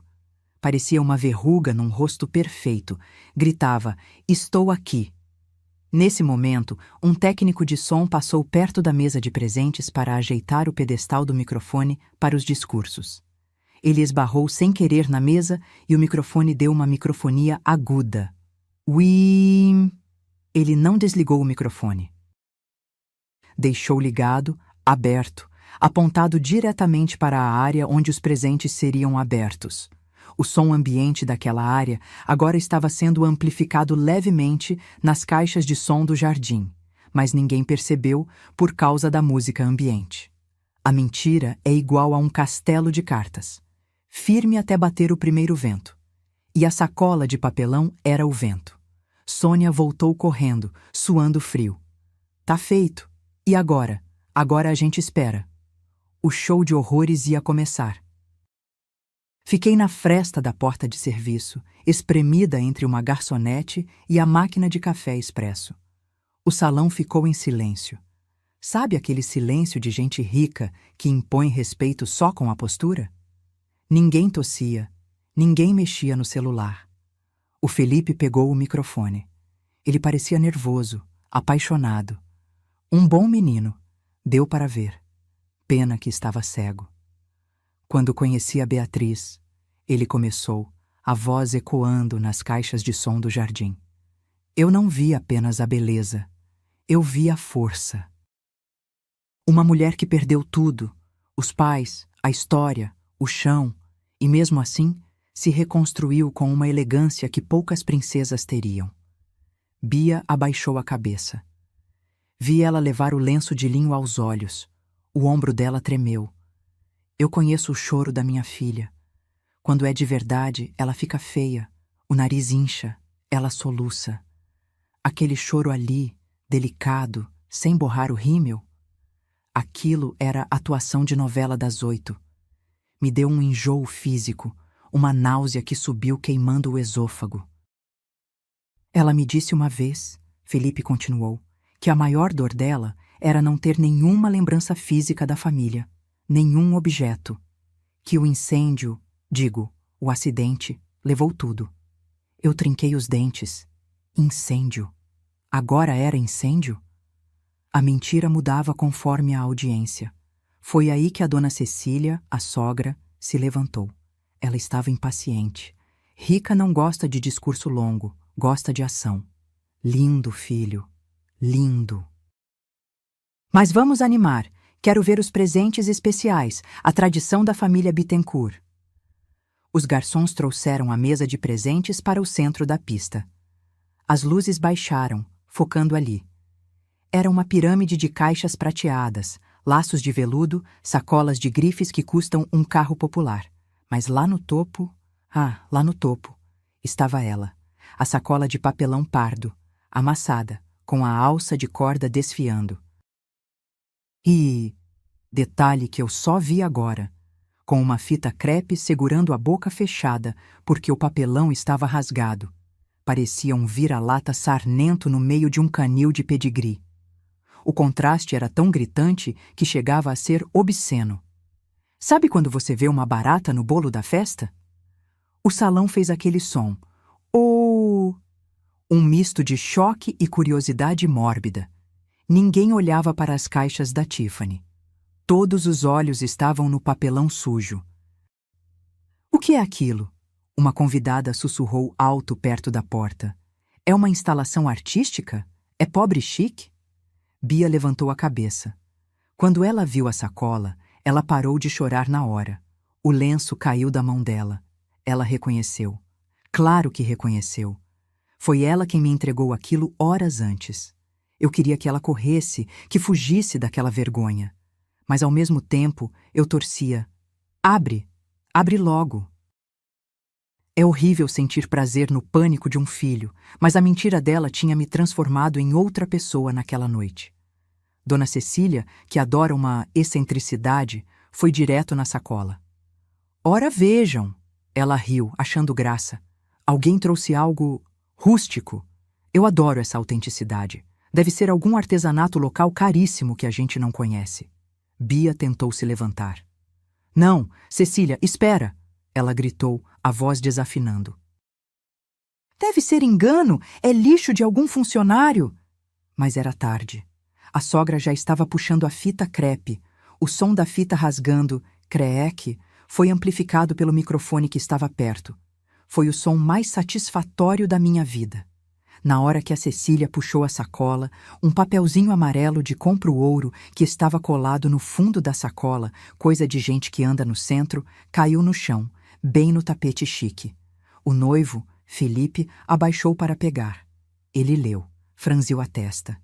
Parecia uma verruga num rosto perfeito. Gritava, estou aqui. Nesse momento, um técnico de som passou perto da mesa de presentes para ajeitar o pedestal do microfone para os discursos. Ele esbarrou sem querer na mesa e o microfone deu uma microfonia aguda. Uim! Ele não desligou o microfone. Deixou ligado, aberto, apontado diretamente para a área onde os presentes seriam abertos. O som ambiente daquela área agora estava sendo amplificado levemente nas caixas de som do jardim, mas ninguém percebeu por causa da música ambiente. A mentira é igual a um castelo de cartas, firme até bater o primeiro vento. E a sacola de papelão era o vento. Sônia voltou correndo, suando frio. Tá feito. E agora? Agora a gente espera. O show de horrores ia começar. Fiquei na fresta da porta de serviço, espremida entre uma garçonete e a máquina de café expresso. O salão ficou em silêncio. Sabe aquele silêncio de gente rica que impõe respeito só com a postura? Ninguém tossia, ninguém mexia no celular. O Felipe pegou o microfone. Ele parecia nervoso, apaixonado. Um bom menino, deu para ver. Pena que estava cego. Quando conheci a Beatriz, ele começou, a voz ecoando nas caixas de som do jardim. Eu não vi apenas a beleza, eu vi a força. Uma mulher que perdeu tudo, os pais, a história, o chão, e mesmo assim se reconstruiu com uma elegância que poucas princesas teriam. Bia abaixou a cabeça. Vi ela levar o lenço de linho aos olhos. O ombro dela tremeu. Eu conheço o choro da minha filha. Quando é de verdade, ela fica feia, o nariz incha, ela soluça. Aquele choro ali, delicado, sem borrar o rímel. Aquilo era atuação de novela das 8. Me deu um enjoo físico, uma náusea que subiu queimando o esôfago. Ela me disse uma vez, Felipe continuou, que a maior dor dela era não ter nenhuma lembrança física da família, nenhum objeto. Que o incêndio, o acidente, levou tudo. Eu trinquei os dentes. Incêndio. Agora era incêndio? A mentira mudava conforme a audiência. Foi aí que a dona Cecília, a sogra, se levantou. Ela estava impaciente. Rica não gosta de discurso longo, gosta de ação. Lindo, filho. Lindo. Mas vamos animar. Quero ver os presentes especiais, a tradição da família Bittencourt. Os garçons trouxeram a mesa de presentes para o centro da pista. As luzes baixaram, focando ali. Era uma pirâmide de caixas prateadas, laços de veludo, sacolas de grifes que custam um carro popular. Mas lá no topo, estava ela, a sacola de papelão pardo, amassada, com a alça de corda desfiando. E, detalhe que eu só vi agora, com uma fita crepe segurando a boca fechada porque o papelão estava rasgado. Parecia um vira-lata sarnento no meio de um canil de pedigree. O contraste era tão gritante que chegava a ser obsceno. Sabe quando você vê uma barata no bolo da festa? O salão fez aquele som. Oh! Um misto de choque e curiosidade mórbida. Ninguém olhava para as caixas da Tiffany. Todos os olhos estavam no papelão sujo. O que é aquilo? Uma convidada sussurrou alto perto da porta. É uma instalação artística? É pobre chique? Bia levantou a cabeça. Quando ela viu a sacola, ela parou de chorar na hora. O lenço caiu da mão dela. Ela reconheceu. Claro que reconheceu. Foi ela quem me entregou aquilo horas antes. Eu queria que ela corresse, que fugisse daquela vergonha. Mas ao mesmo tempo, eu torcia. Abre! Abre logo! É horrível sentir prazer no pânico de um filho, mas a mentira dela tinha me transformado em outra pessoa naquela noite. Dona Cecília, que adora uma excentricidade, foi direto na sacola. Ora vejam! Ela riu, achando graça. Alguém trouxe algo rústico. Eu adoro essa autenticidade. Deve ser algum artesanato local caríssimo que a gente não conhece. Bia tentou se levantar. Não, Cecília, espera! Ela gritou, a voz desafinando. Deve ser engano, é lixo de algum funcionário. Mas era tarde. A sogra já estava puxando a fita crepe. O som da fita rasgando, creque, foi amplificado pelo microfone que estava perto. Foi o som mais satisfatório da minha vida. Na hora que a Cecília puxou a sacola, um papelzinho amarelo de compra o ouro que estava colado no fundo da sacola, coisa de gente que anda no centro, caiu no chão, bem no tapete chique. O noivo, Felipe, abaixou para pegar. Ele leu, franziu a testa.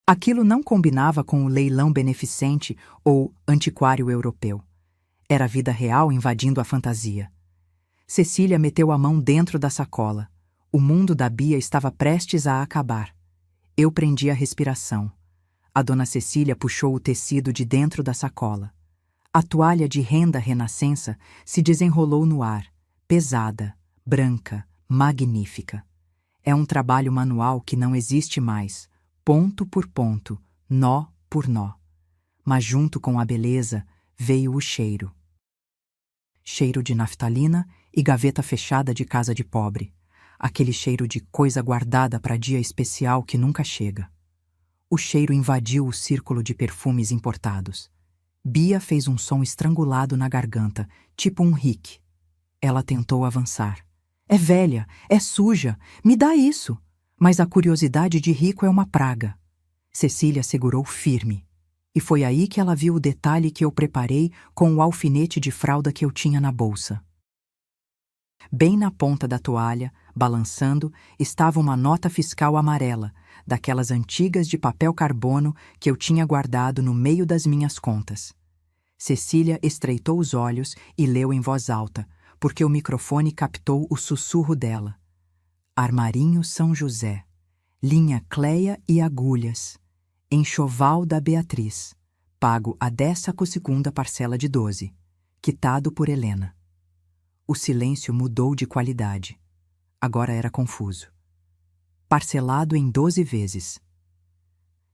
Aquilo não combinava com o leilão beneficente ou antiquário europeu. Era a vida real invadindo a fantasia. Cecília meteu a mão dentro da sacola. O mundo da Bia estava prestes a acabar. Eu prendi a respiração. A dona Cecília puxou o tecido de dentro da sacola. A toalha de renda renascença se desenrolou no ar, pesada, branca, magnífica. É um trabalho manual que não existe mais, ponto por ponto, nó por nó. Mas junto com a beleza veio o cheiro. Cheiro de naftalina e gaveta fechada de casa de pobre. Aquele cheiro de coisa guardada para dia especial que nunca chega. O cheiro invadiu o círculo de perfumes importados. Bia fez um som estrangulado na garganta, tipo um hic. Ela tentou avançar. É velha, é suja, me dá isso. Mas a curiosidade de rico é uma praga. Cecília segurou firme. E foi aí que ela viu o detalhe que eu preparei com o alfinete de fralda que eu tinha na bolsa. Bem na ponta da toalha, balançando, estava uma nota fiscal amarela, daquelas antigas de papel carbono que eu tinha guardado no meio das minhas contas. Cecília estreitou os olhos e leu em voz alta, porque o microfone captou o sussurro dela. Armarinho São José, linha Cleia e agulhas, enxoval da Beatriz, pago a 12ª parcela de 12, quitado por Helena. O silêncio mudou de qualidade. Agora era confuso. Parcelado em 12 vezes.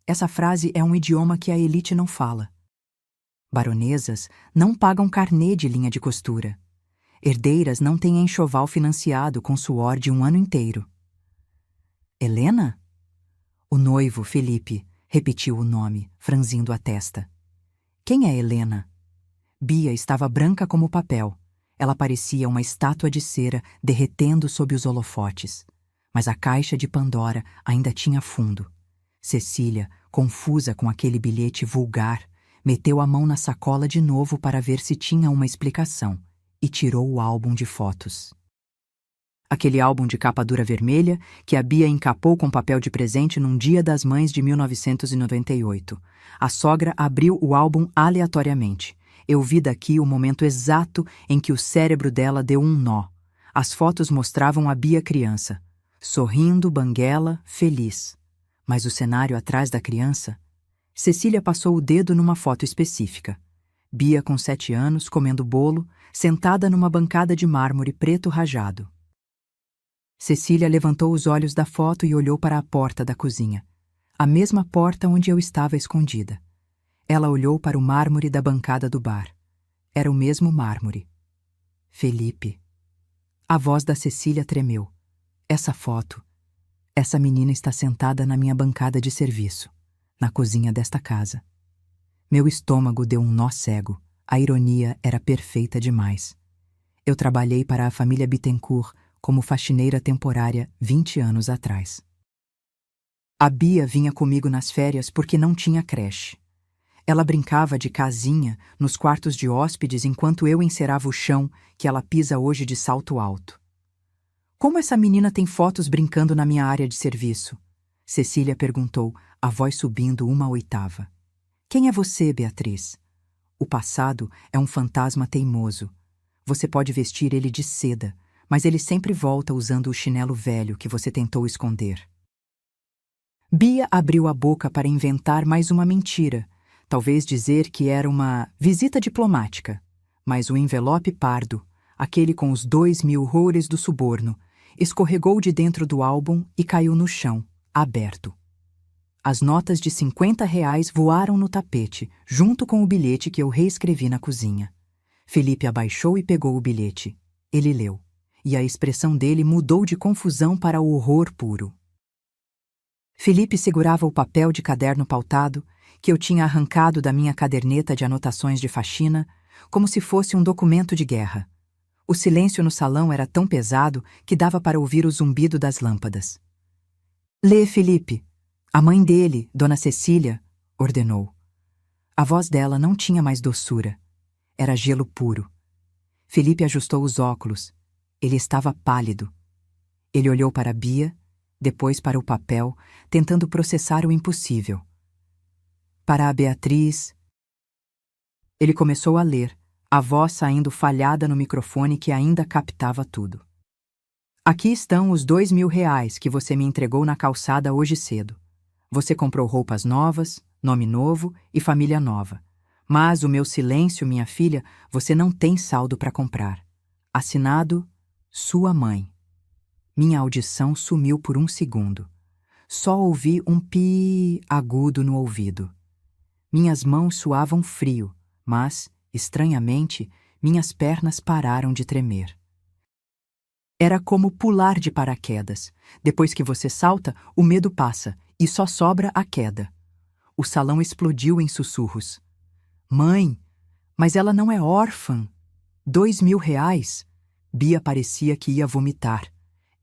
Essa frase é um idioma que a elite não fala. Baronesas não pagam carnê de linha de costura. Herdeiras não têm enxoval financiado com suor de um ano inteiro. Helena? O noivo, Felipe, repetiu o nome, franzindo a testa. Quem é Helena? Bia estava branca como papel. Ela parecia uma estátua de cera derretendo sob os holofotes. Mas a caixa de Pandora ainda tinha fundo. Cecília, confusa com aquele bilhete vulgar, meteu a mão na sacola de novo para ver se tinha uma explicação e tirou o álbum de fotos. Aquele álbum de capa dura vermelha que a Bia encapou com papel de presente num Dia das Mães de 1998. A sogra abriu o álbum aleatoriamente. Eu vi daqui o momento exato em que o cérebro dela deu um nó. As fotos mostravam a Bia criança, sorrindo, banguela, feliz. Mas o cenário atrás da criança... Cecília passou o dedo numa foto específica. Bia com 7 anos, comendo bolo, sentada numa bancada de mármore preto rajado. Cecília levantou os olhos da foto e olhou para a porta da cozinha. A mesma porta onde eu estava escondida. Ela olhou para o mármore da bancada do bar. Era o mesmo mármore. Felipe. A voz da Cecília tremeu. Essa foto. Essa menina está sentada na minha bancada de serviço, na cozinha desta casa. Meu estômago deu um nó cego. A ironia era perfeita demais. Eu trabalhei para a família Bittencourt como faxineira temporária 20 anos atrás. A Bia vinha comigo nas férias porque não tinha creche. Ela brincava de casinha nos quartos de hóspedes enquanto eu encerava o chão que ela pisa hoje de salto alto. Como essa menina tem fotos brincando na minha área de serviço? Cecília perguntou, a voz subindo 1/8. Quem é você, Beatriz? O passado é um fantasma teimoso. Você pode vestir ele de seda, mas ele sempre volta usando o chinelo velho que você tentou esconder. Bia abriu a boca para inventar mais uma mentira, talvez dizer que era uma visita diplomática, mas o envelope pardo, aquele com os 2.000 roures do suborno, escorregou de dentro do álbum e caiu no chão, aberto. As notas de R$ 50 voaram no tapete, junto com o bilhete que eu reescrevi na cozinha. Felipe abaixou e pegou o bilhete. Ele leu, e a expressão dele mudou de confusão para o horror puro. Felipe segurava o papel de caderno pautado, que eu tinha arrancado da minha caderneta de anotações de faxina, como se fosse um documento de guerra. O silêncio no salão era tão pesado que dava para ouvir o zumbido das lâmpadas. Lê, Felipe. A mãe dele, Dona Cecília, ordenou. A voz dela não tinha mais doçura. Era gelo puro. Felipe ajustou os óculos. Ele estava pálido. Ele olhou para a Bia, depois para o papel, tentando processar o impossível. Para a Beatriz... Ele começou a ler, a voz saindo falhada no microfone que ainda captava tudo. Aqui estão os R$ 2.000 que você me entregou na calçada hoje cedo. Você comprou roupas novas, nome novo e família nova. Mas o meu silêncio, minha filha, você não tem saldo para comprar. Assinado, sua mãe. Minha audição sumiu por um segundo. Só ouvi um pi agudo no ouvido. Minhas mãos suavam frio, mas, estranhamente, minhas pernas pararam de tremer. Era como pular de paraquedas. Depois que você salta, o medo passa e só sobra a queda. O salão explodiu em sussurros. Mãe, mas ela não é órfã. 2.000 reais? Bia parecia que ia vomitar.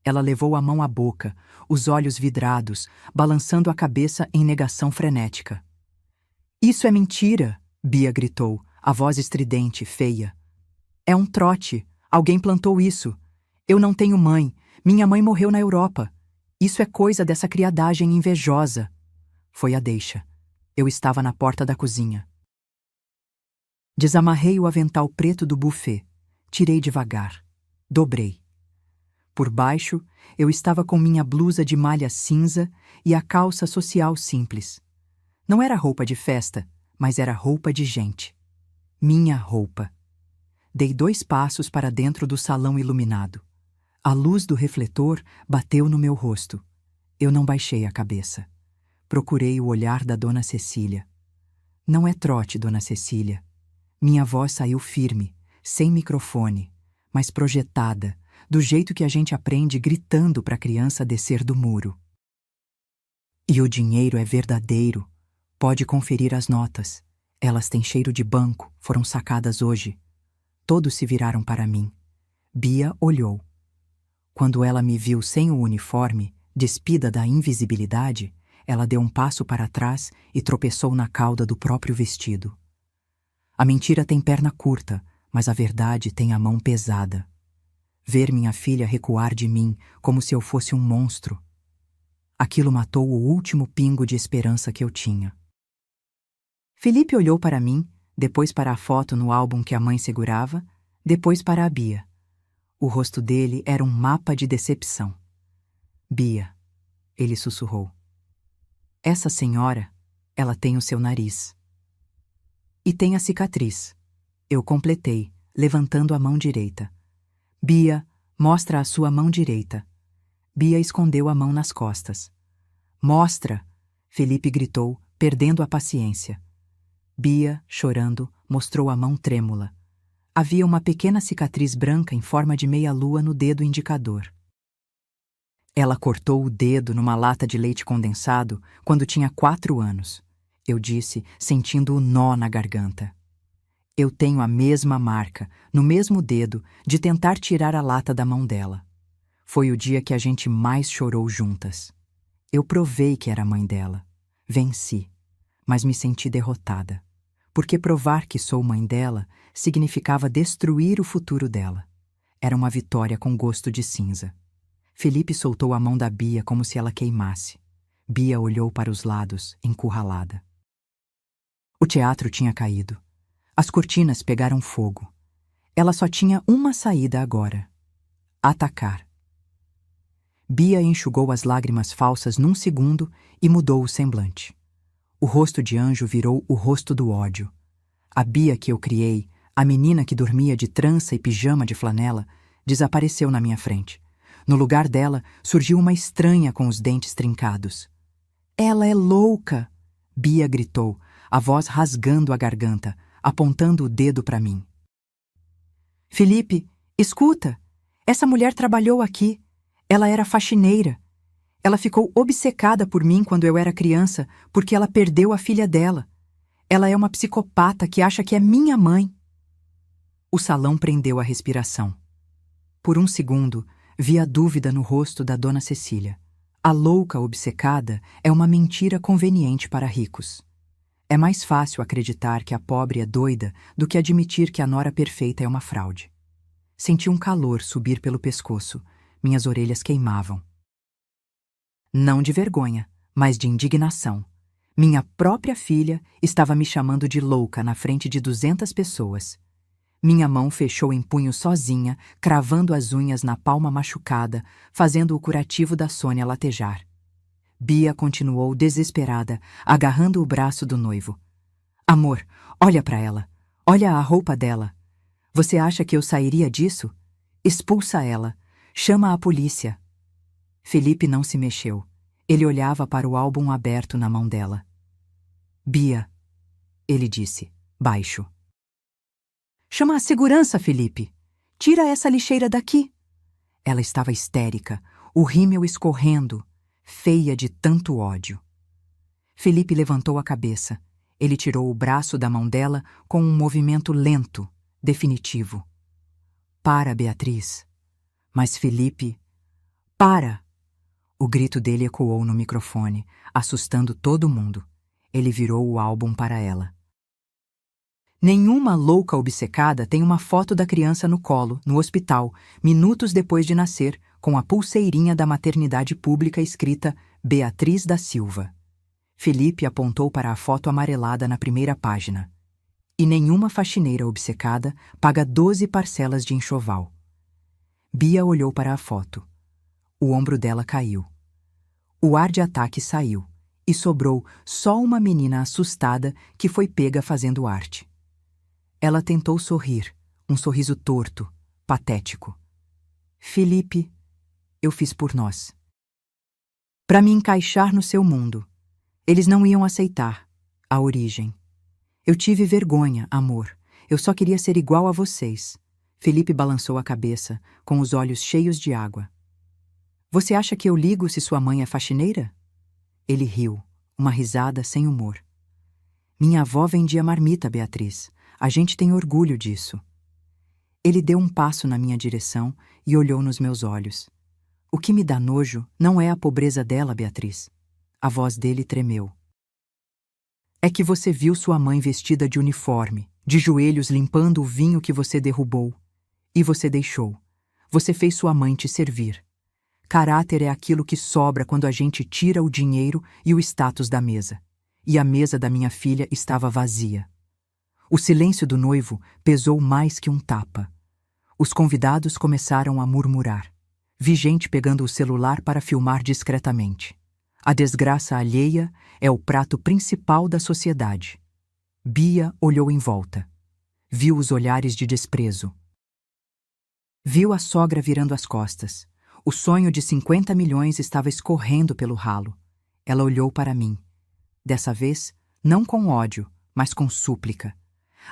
Ela levou a mão à boca, os olhos vidrados, balançando a cabeça em negação frenética. Isso é mentira, Bia gritou, a voz estridente, feia. É um trote. Alguém plantou isso. Eu não tenho mãe. Minha mãe morreu na Europa. Isso é coisa dessa criadagem invejosa. Foi a deixa. Eu estava na porta da cozinha. Desamarrei o avental preto do buffet. Tirei devagar. Dobrei. Por baixo, eu estava com minha blusa de malha cinza e a calça social simples. Não era roupa de festa, mas era roupa de gente. Minha roupa. Dei 2 passos para dentro do salão iluminado. A luz do refletor bateu no meu rosto. Eu não baixei a cabeça. Procurei o olhar da Dona Cecília. Não é trote, Dona Cecília. Minha voz saiu firme, sem microfone, mas projetada, do jeito que a gente aprende gritando para a criança descer do muro. E o dinheiro é verdadeiro. Pode conferir as notas. Elas têm cheiro de banco, foram sacadas hoje. Todos se viraram para mim. Bia olhou. Quando ela me viu sem o uniforme, despida da invisibilidade, ela deu um passo para trás e tropeçou na cauda do próprio vestido. A mentira tem perna curta, mas a verdade tem a mão pesada. Ver minha filha recuar de mim como se eu fosse um monstro. Aquilo matou o último pingo de esperança que eu tinha. Felipe olhou para mim, depois para a foto no álbum que a mãe segurava, depois para a Bia. O rosto dele era um mapa de decepção. Bia, ele sussurrou. Essa senhora, ela tem o seu nariz. E tem a cicatriz. Eu completei, levantando a mão direita. Bia, mostra a sua mão direita. Bia escondeu a mão nas costas. Mostra! Felipe gritou, perdendo a paciência. Bia, chorando, mostrou a mão trêmula. Havia uma pequena cicatriz branca em forma de meia-lua no dedo indicador. Ela cortou o dedo numa lata de leite condensado quando tinha 4 anos. Eu disse, sentindo o nó na garganta. Eu tenho a mesma marca, no mesmo dedo, de tentar tirar a lata da mão dela. Foi o dia que a gente mais chorou juntas. Eu provei que era a mãe dela. Venci, mas me senti derrotada. Porque provar que sou mãe dela significava destruir o futuro dela. Era uma vitória com gosto de cinza. Felipe soltou a mão da Bia como se ela queimasse. Bia olhou para os lados, encurralada. O teatro tinha caído. As cortinas pegaram fogo. Ela só tinha uma saída agora: atacar. Bia enxugou as lágrimas falsas num segundo e mudou o semblante. O rosto de Anjo virou o rosto do ódio. A Bia que eu criei, a menina que dormia de trança e pijama de flanela, desapareceu na minha frente. No lugar dela, surgiu uma estranha com os dentes trincados. Ela é louca! Bia gritou, a voz rasgando a garganta, apontando o dedo para mim. Felipe, escuta! Essa mulher trabalhou aqui. Ela era faxineira. Ela ficou obcecada por mim quando eu era criança, porque ela perdeu a filha dela. Ela é uma psicopata que acha que é minha mãe. O salão prendeu a respiração. Por um segundo, vi a dúvida no rosto da Dona Cecília. A louca obcecada é uma mentira conveniente para ricos. É mais fácil acreditar que a pobre é doida do que admitir que a nora perfeita é uma fraude. Senti um calor subir pelo pescoço. Minhas orelhas queimavam. Não de vergonha, mas de indignação. Minha própria filha estava me chamando de louca na frente de 200 pessoas. Minha mão fechou em punho sozinha, cravando as unhas na palma machucada, fazendo o curativo da Sônia latejar. Bia continuou desesperada, agarrando o braço do noivo. Amor, olha para ela. Olha a roupa dela. Você acha que eu sairia disso? Expulsa ela. Chama a polícia. Felipe não se mexeu. Ele olhava para o álbum aberto na mão dela. Bia, ele disse, baixo. Chama a segurança, Felipe. Tira essa lixeira daqui. Ela estava histérica, o rímel escorrendo, feia de tanto ódio. Felipe levantou a cabeça. Ele tirou o braço da mão dela com um movimento lento, definitivo. Para, Beatriz. Mas Felipe... Para! O grito dele ecoou no microfone, assustando todo mundo. Ele virou o álbum para ela. Nenhuma louca obcecada tem uma foto da criança no colo, no hospital, minutos depois de nascer, com a pulseirinha da maternidade pública escrita Beatriz da Silva. Felipe apontou para a foto amarelada na primeira página. E nenhuma faxineira obcecada paga 12 parcelas de enxoval. Bia olhou para a foto. O ombro dela caiu. O ar de ataque saiu, e sobrou só uma menina assustada que foi pega fazendo arte. Ela tentou sorrir, um sorriso torto, patético. Felipe, eu fiz por nós. Para me encaixar no seu mundo. Eles não iam aceitar a origem. Eu tive vergonha, amor. Eu só queria ser igual a vocês. Felipe balançou a cabeça, com os olhos cheios de água. Você acha que eu ligo se sua mãe é faxineira? Ele riu, uma risada sem humor. Minha avó vendia marmita, Beatriz. A gente tem orgulho disso. Ele deu um passo na minha direção e olhou nos meus olhos. O que me dá nojo não é a pobreza dela, Beatriz. A voz dele tremeu. É que você viu sua mãe vestida de uniforme, de joelhos limpando o vinho que você derrubou. E você deixou. Você fez sua mãe te servir. Caráter é aquilo que sobra quando a gente tira o dinheiro e o status da mesa. E a mesa da minha filha estava vazia. O silêncio do noivo pesou mais que um tapa. Os convidados começaram a murmurar. Vi gente pegando o celular para filmar discretamente. A desgraça alheia é o prato principal da sociedade. Bia olhou em volta. Viu os olhares de desprezo. Viu a sogra virando as costas. O sonho de 50 milhões estava escorrendo pelo ralo. Ela olhou para mim. Dessa vez, não com ódio, mas com súplica.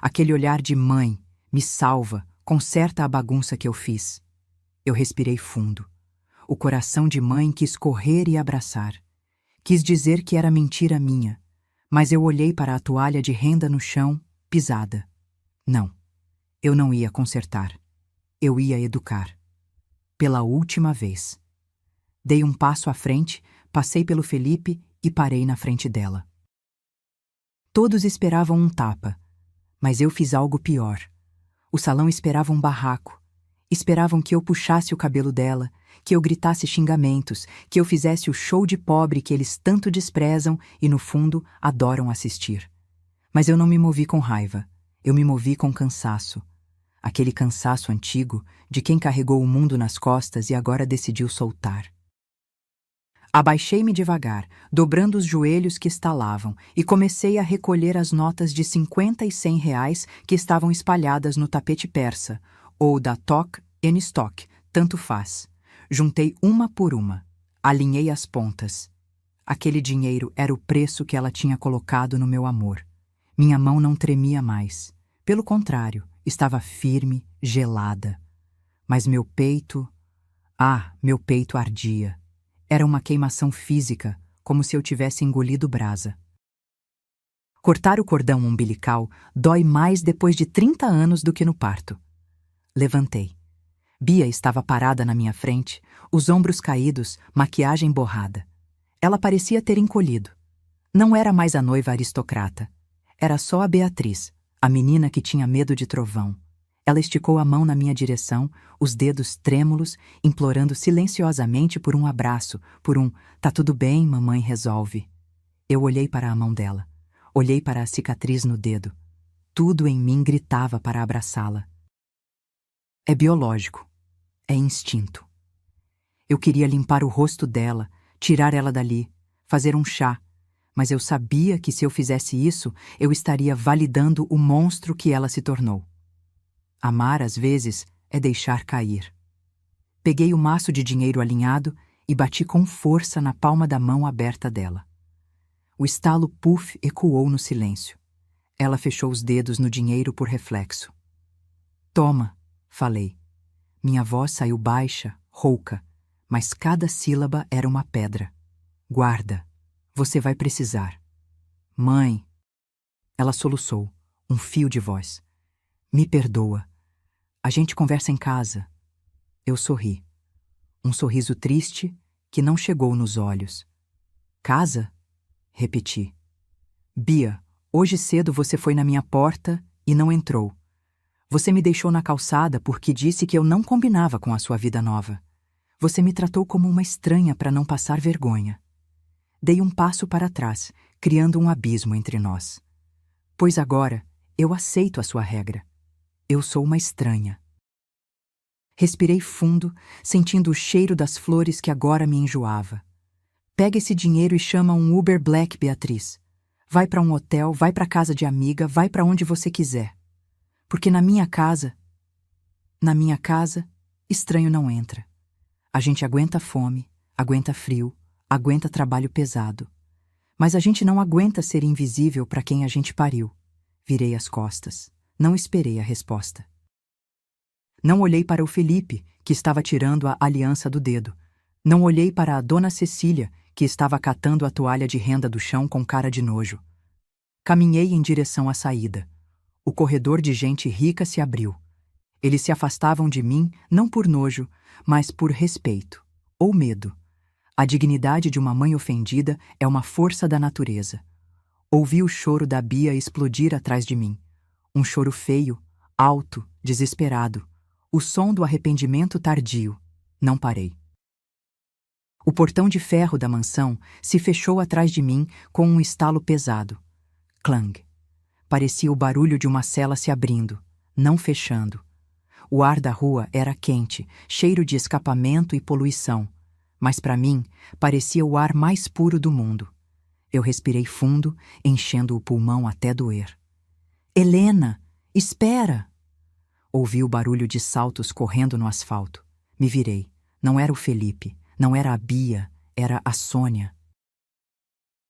Aquele olhar de mãe, me salva, conserta a bagunça que eu fiz. Eu respirei fundo. O coração de mãe quis correr e abraçar. Quis dizer que era mentira minha, mas eu olhei para a toalha de renda no chão, pisada. Não, eu não ia consertar. Eu ia educar. Pela última vez. Dei um passo à frente, passei pelo Felipe e parei na frente dela. Todos esperavam um tapa, mas eu fiz algo pior. O salão esperava um barraco. Esperavam que eu puxasse o cabelo dela, que eu gritasse xingamentos, que eu fizesse o show de pobre que eles tanto desprezam e, no fundo, adoram assistir. Mas eu não me movi com raiva. Eu me movi com cansaço. Aquele cansaço antigo de quem carregou o mundo nas costas e agora decidiu soltar. Abaixei-me devagar, dobrando os joelhos que estalavam, e comecei a recolher as notas de 50 e 100 reais que estavam espalhadas no tapete persa, ou da Tok and Stock, tanto faz. Juntei uma por uma. Alinhei as pontas. Aquele dinheiro era o preço que ela tinha colocado no meu amor. Minha mão não tremia mais. Pelo contrário, estava firme, gelada. Mas meu peito... meu peito ardia. Era uma queimação física, como se eu tivesse engolido brasa. Cortar o cordão umbilical dói mais depois de 30 anos do que no parto. Levantei. Bia estava parada na minha frente, os ombros caídos, maquiagem borrada. Ela parecia ter encolhido. Não era mais a noiva aristocrata. Era só a Beatriz, a menina que tinha medo de trovão. Ela esticou a mão na minha direção, os dedos trêmulos, implorando silenciosamente por um abraço, por um "tá tudo bem, mamãe resolve". Eu olhei para a mão dela. Olhei para a cicatriz no dedo. Tudo em mim gritava para abraçá-la. É biológico. É instinto. Eu queria limpar o rosto dela, tirar ela dali, fazer um chá, mas eu sabia que se eu fizesse isso, eu estaria validando o monstro que ela se tornou. Amar, às vezes, é deixar cair. Peguei o maço de dinheiro alinhado e bati com força na palma da mão aberta dela. O estalo puff ecoou no silêncio. Ela fechou os dedos no dinheiro por reflexo. Toma, falei. Minha voz saiu baixa, rouca, mas cada sílaba era uma pedra. Guarda, você vai precisar. Mãe. Ela soluçou, um fio de voz. Me perdoa. A gente conversa em casa. Eu sorri. Um sorriso triste que não chegou nos olhos. Casa? Repeti. Bia, hoje cedo você foi na minha porta e não entrou. Você me deixou na calçada porque disse que eu não combinava com a sua vida nova. Você me tratou como uma estranha para não passar vergonha. Dei um passo para trás, criando um abismo entre nós. Pois agora eu aceito a sua regra. Eu sou uma estranha. Respirei fundo, sentindo o cheiro das flores que agora me enjoava. Pega esse dinheiro e chama um Uber Black, Beatriz. Vai para um hotel, vai para casa de amiga, vai para onde você quiser. Porque na minha casa, estranho não entra. A gente aguenta fome, aguenta frio, aguenta trabalho pesado. Mas a gente não aguenta ser invisível para quem a gente pariu. Virei as costas. Não esperei a resposta. Não olhei para o Felipe, que estava tirando a aliança do dedo. Não olhei para a dona Cecília, que estava catando a toalha de renda do chão com cara de nojo. Caminhei em direção à saída. O corredor de gente rica se abriu. Eles se afastavam de mim, não por nojo, mas por respeito, ou medo. A dignidade de uma mãe ofendida é uma força da natureza. Ouvi o choro da Bia explodir atrás de mim. Um choro feio, alto, desesperado. O som do arrependimento tardio. Não parei. O portão de ferro da mansão se fechou atrás de mim com um estalo pesado. Clang. Parecia o barulho de uma cela se abrindo, não fechando. O ar da rua era quente, cheiro de escapamento e poluição, mas para mim parecia o ar mais puro do mundo. Eu respirei fundo, enchendo o pulmão até doer. Helena, espera! Ouvi o barulho de saltos correndo no asfalto. Me virei. Não era o Felipe, não era a Bia, era a Sônia.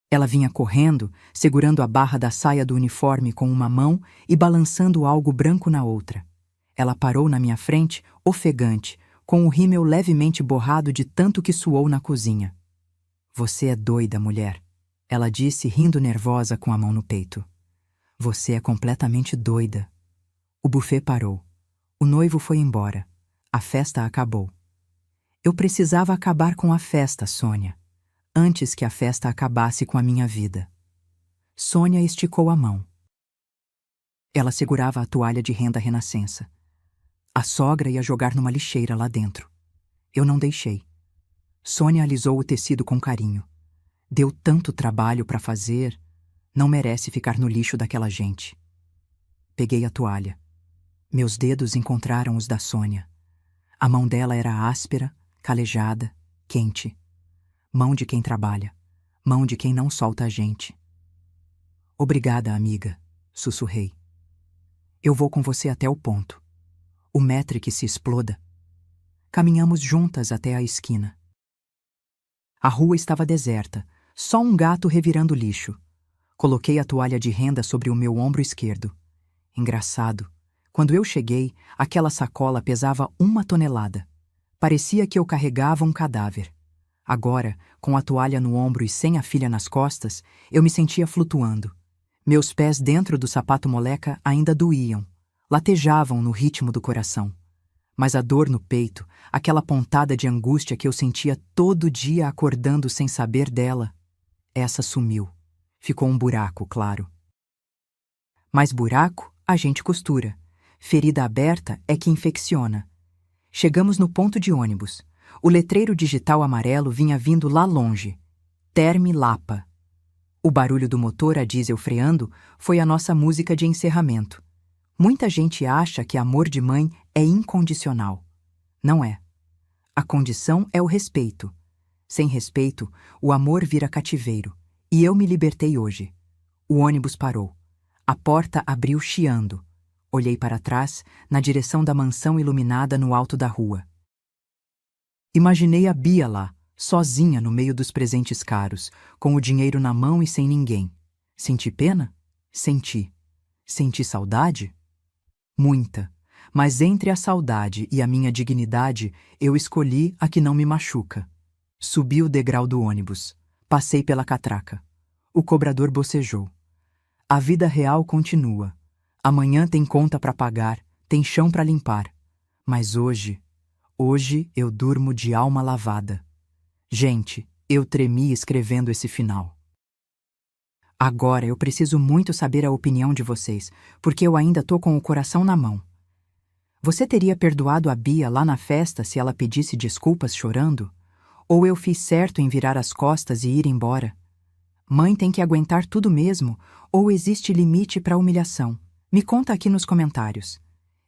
Ela vinha correndo, segurando a barra da saia do uniforme com uma mão e balançando algo branco na outra. Ela parou na minha frente, ofegante, com o rímel levemente borrado de tanto que suou na cozinha. Você é doida, mulher, ela disse, rindo nervosa com a mão no peito. Você é completamente doida. O buffet parou. O noivo foi embora. A festa acabou. Eu precisava acabar com a festa, Sônia, antes que a festa acabasse com a minha vida. Sônia esticou a mão. Ela segurava a toalha de renda renascença. A sogra ia jogar numa lixeira lá dentro. Eu não deixei. Sônia alisou o tecido com carinho. Deu tanto trabalho para fazer, não merece ficar no lixo daquela gente. Peguei a toalha. Meus dedos encontraram os da Sônia. A mão dela era áspera, calejada, quente. Mão de quem trabalha. Mão de quem não solta a gente. Obrigada, amiga, sussurrei. Eu vou com você até o ponto. O metre que se exploda. Caminhamos juntas até a esquina. A rua estava deserta, só um gato revirando lixo. Coloquei a toalha de renda sobre o meu ombro esquerdo. Engraçado. Quando eu cheguei, aquela sacola pesava 1 tonelada. Parecia que eu carregava um cadáver. Agora, com a toalha no ombro e sem a filha nas costas, eu me sentia flutuando. Meus pés dentro do sapato moleca ainda doíam, latejavam no ritmo do coração. Mas a dor no peito, aquela pontada de angústia que eu sentia todo dia acordando sem saber dela, essa sumiu. Ficou um buraco, claro. Mas buraco, a gente costura. Ferida aberta é que infecciona. Chegamos no ponto de ônibus. O letreiro digital amarelo vinha vindo lá longe. Terme Lapa. O barulho do motor a diesel freando foi a nossa música de encerramento. Muita gente acha que amor de mãe é incondicional. Não é. A condição é o respeito. Sem respeito, o amor vira cativeiro. E eu me libertei hoje. O ônibus parou. A porta abriu chiando. Olhei para trás, na direção da mansão iluminada no alto da rua. Imaginei a Bia lá, sozinha no meio dos presentes caros, com o dinheiro na mão e sem ninguém. Senti pena? Senti. Senti saudade? Muita. Mas entre a saudade e a minha dignidade, eu escolhi a que não me machuca. Subi o degrau do ônibus. Passei pela catraca. O cobrador bocejou. A vida real continua. Amanhã tem conta para pagar, tem chão para limpar. Mas hoje eu durmo de alma lavada. Gente, eu tremi escrevendo esse final. Agora eu preciso muito saber a opinião de vocês, porque eu ainda tô com o coração na mão. Você teria perdoado a Bia lá na festa se ela pedisse desculpas chorando? Ou eu fiz certo em virar as costas e ir embora? Mãe tem que aguentar tudo mesmo, ou existe limite para a humilhação? Me conta aqui nos comentários.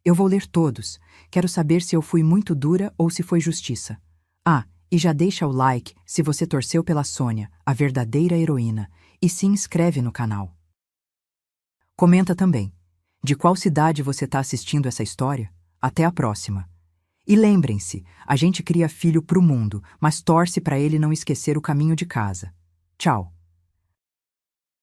Eu vou ler todos. Quero saber se eu fui muito dura ou se foi justiça. Ah, e já deixa o like se você torceu pela Sônia, a verdadeira heroína, e se inscreve no canal. Comenta também. De qual cidade você está assistindo essa história? Até a próxima. E lembrem-se, a gente cria filho pro mundo, mas torce para ele não esquecer o caminho de casa. Tchau.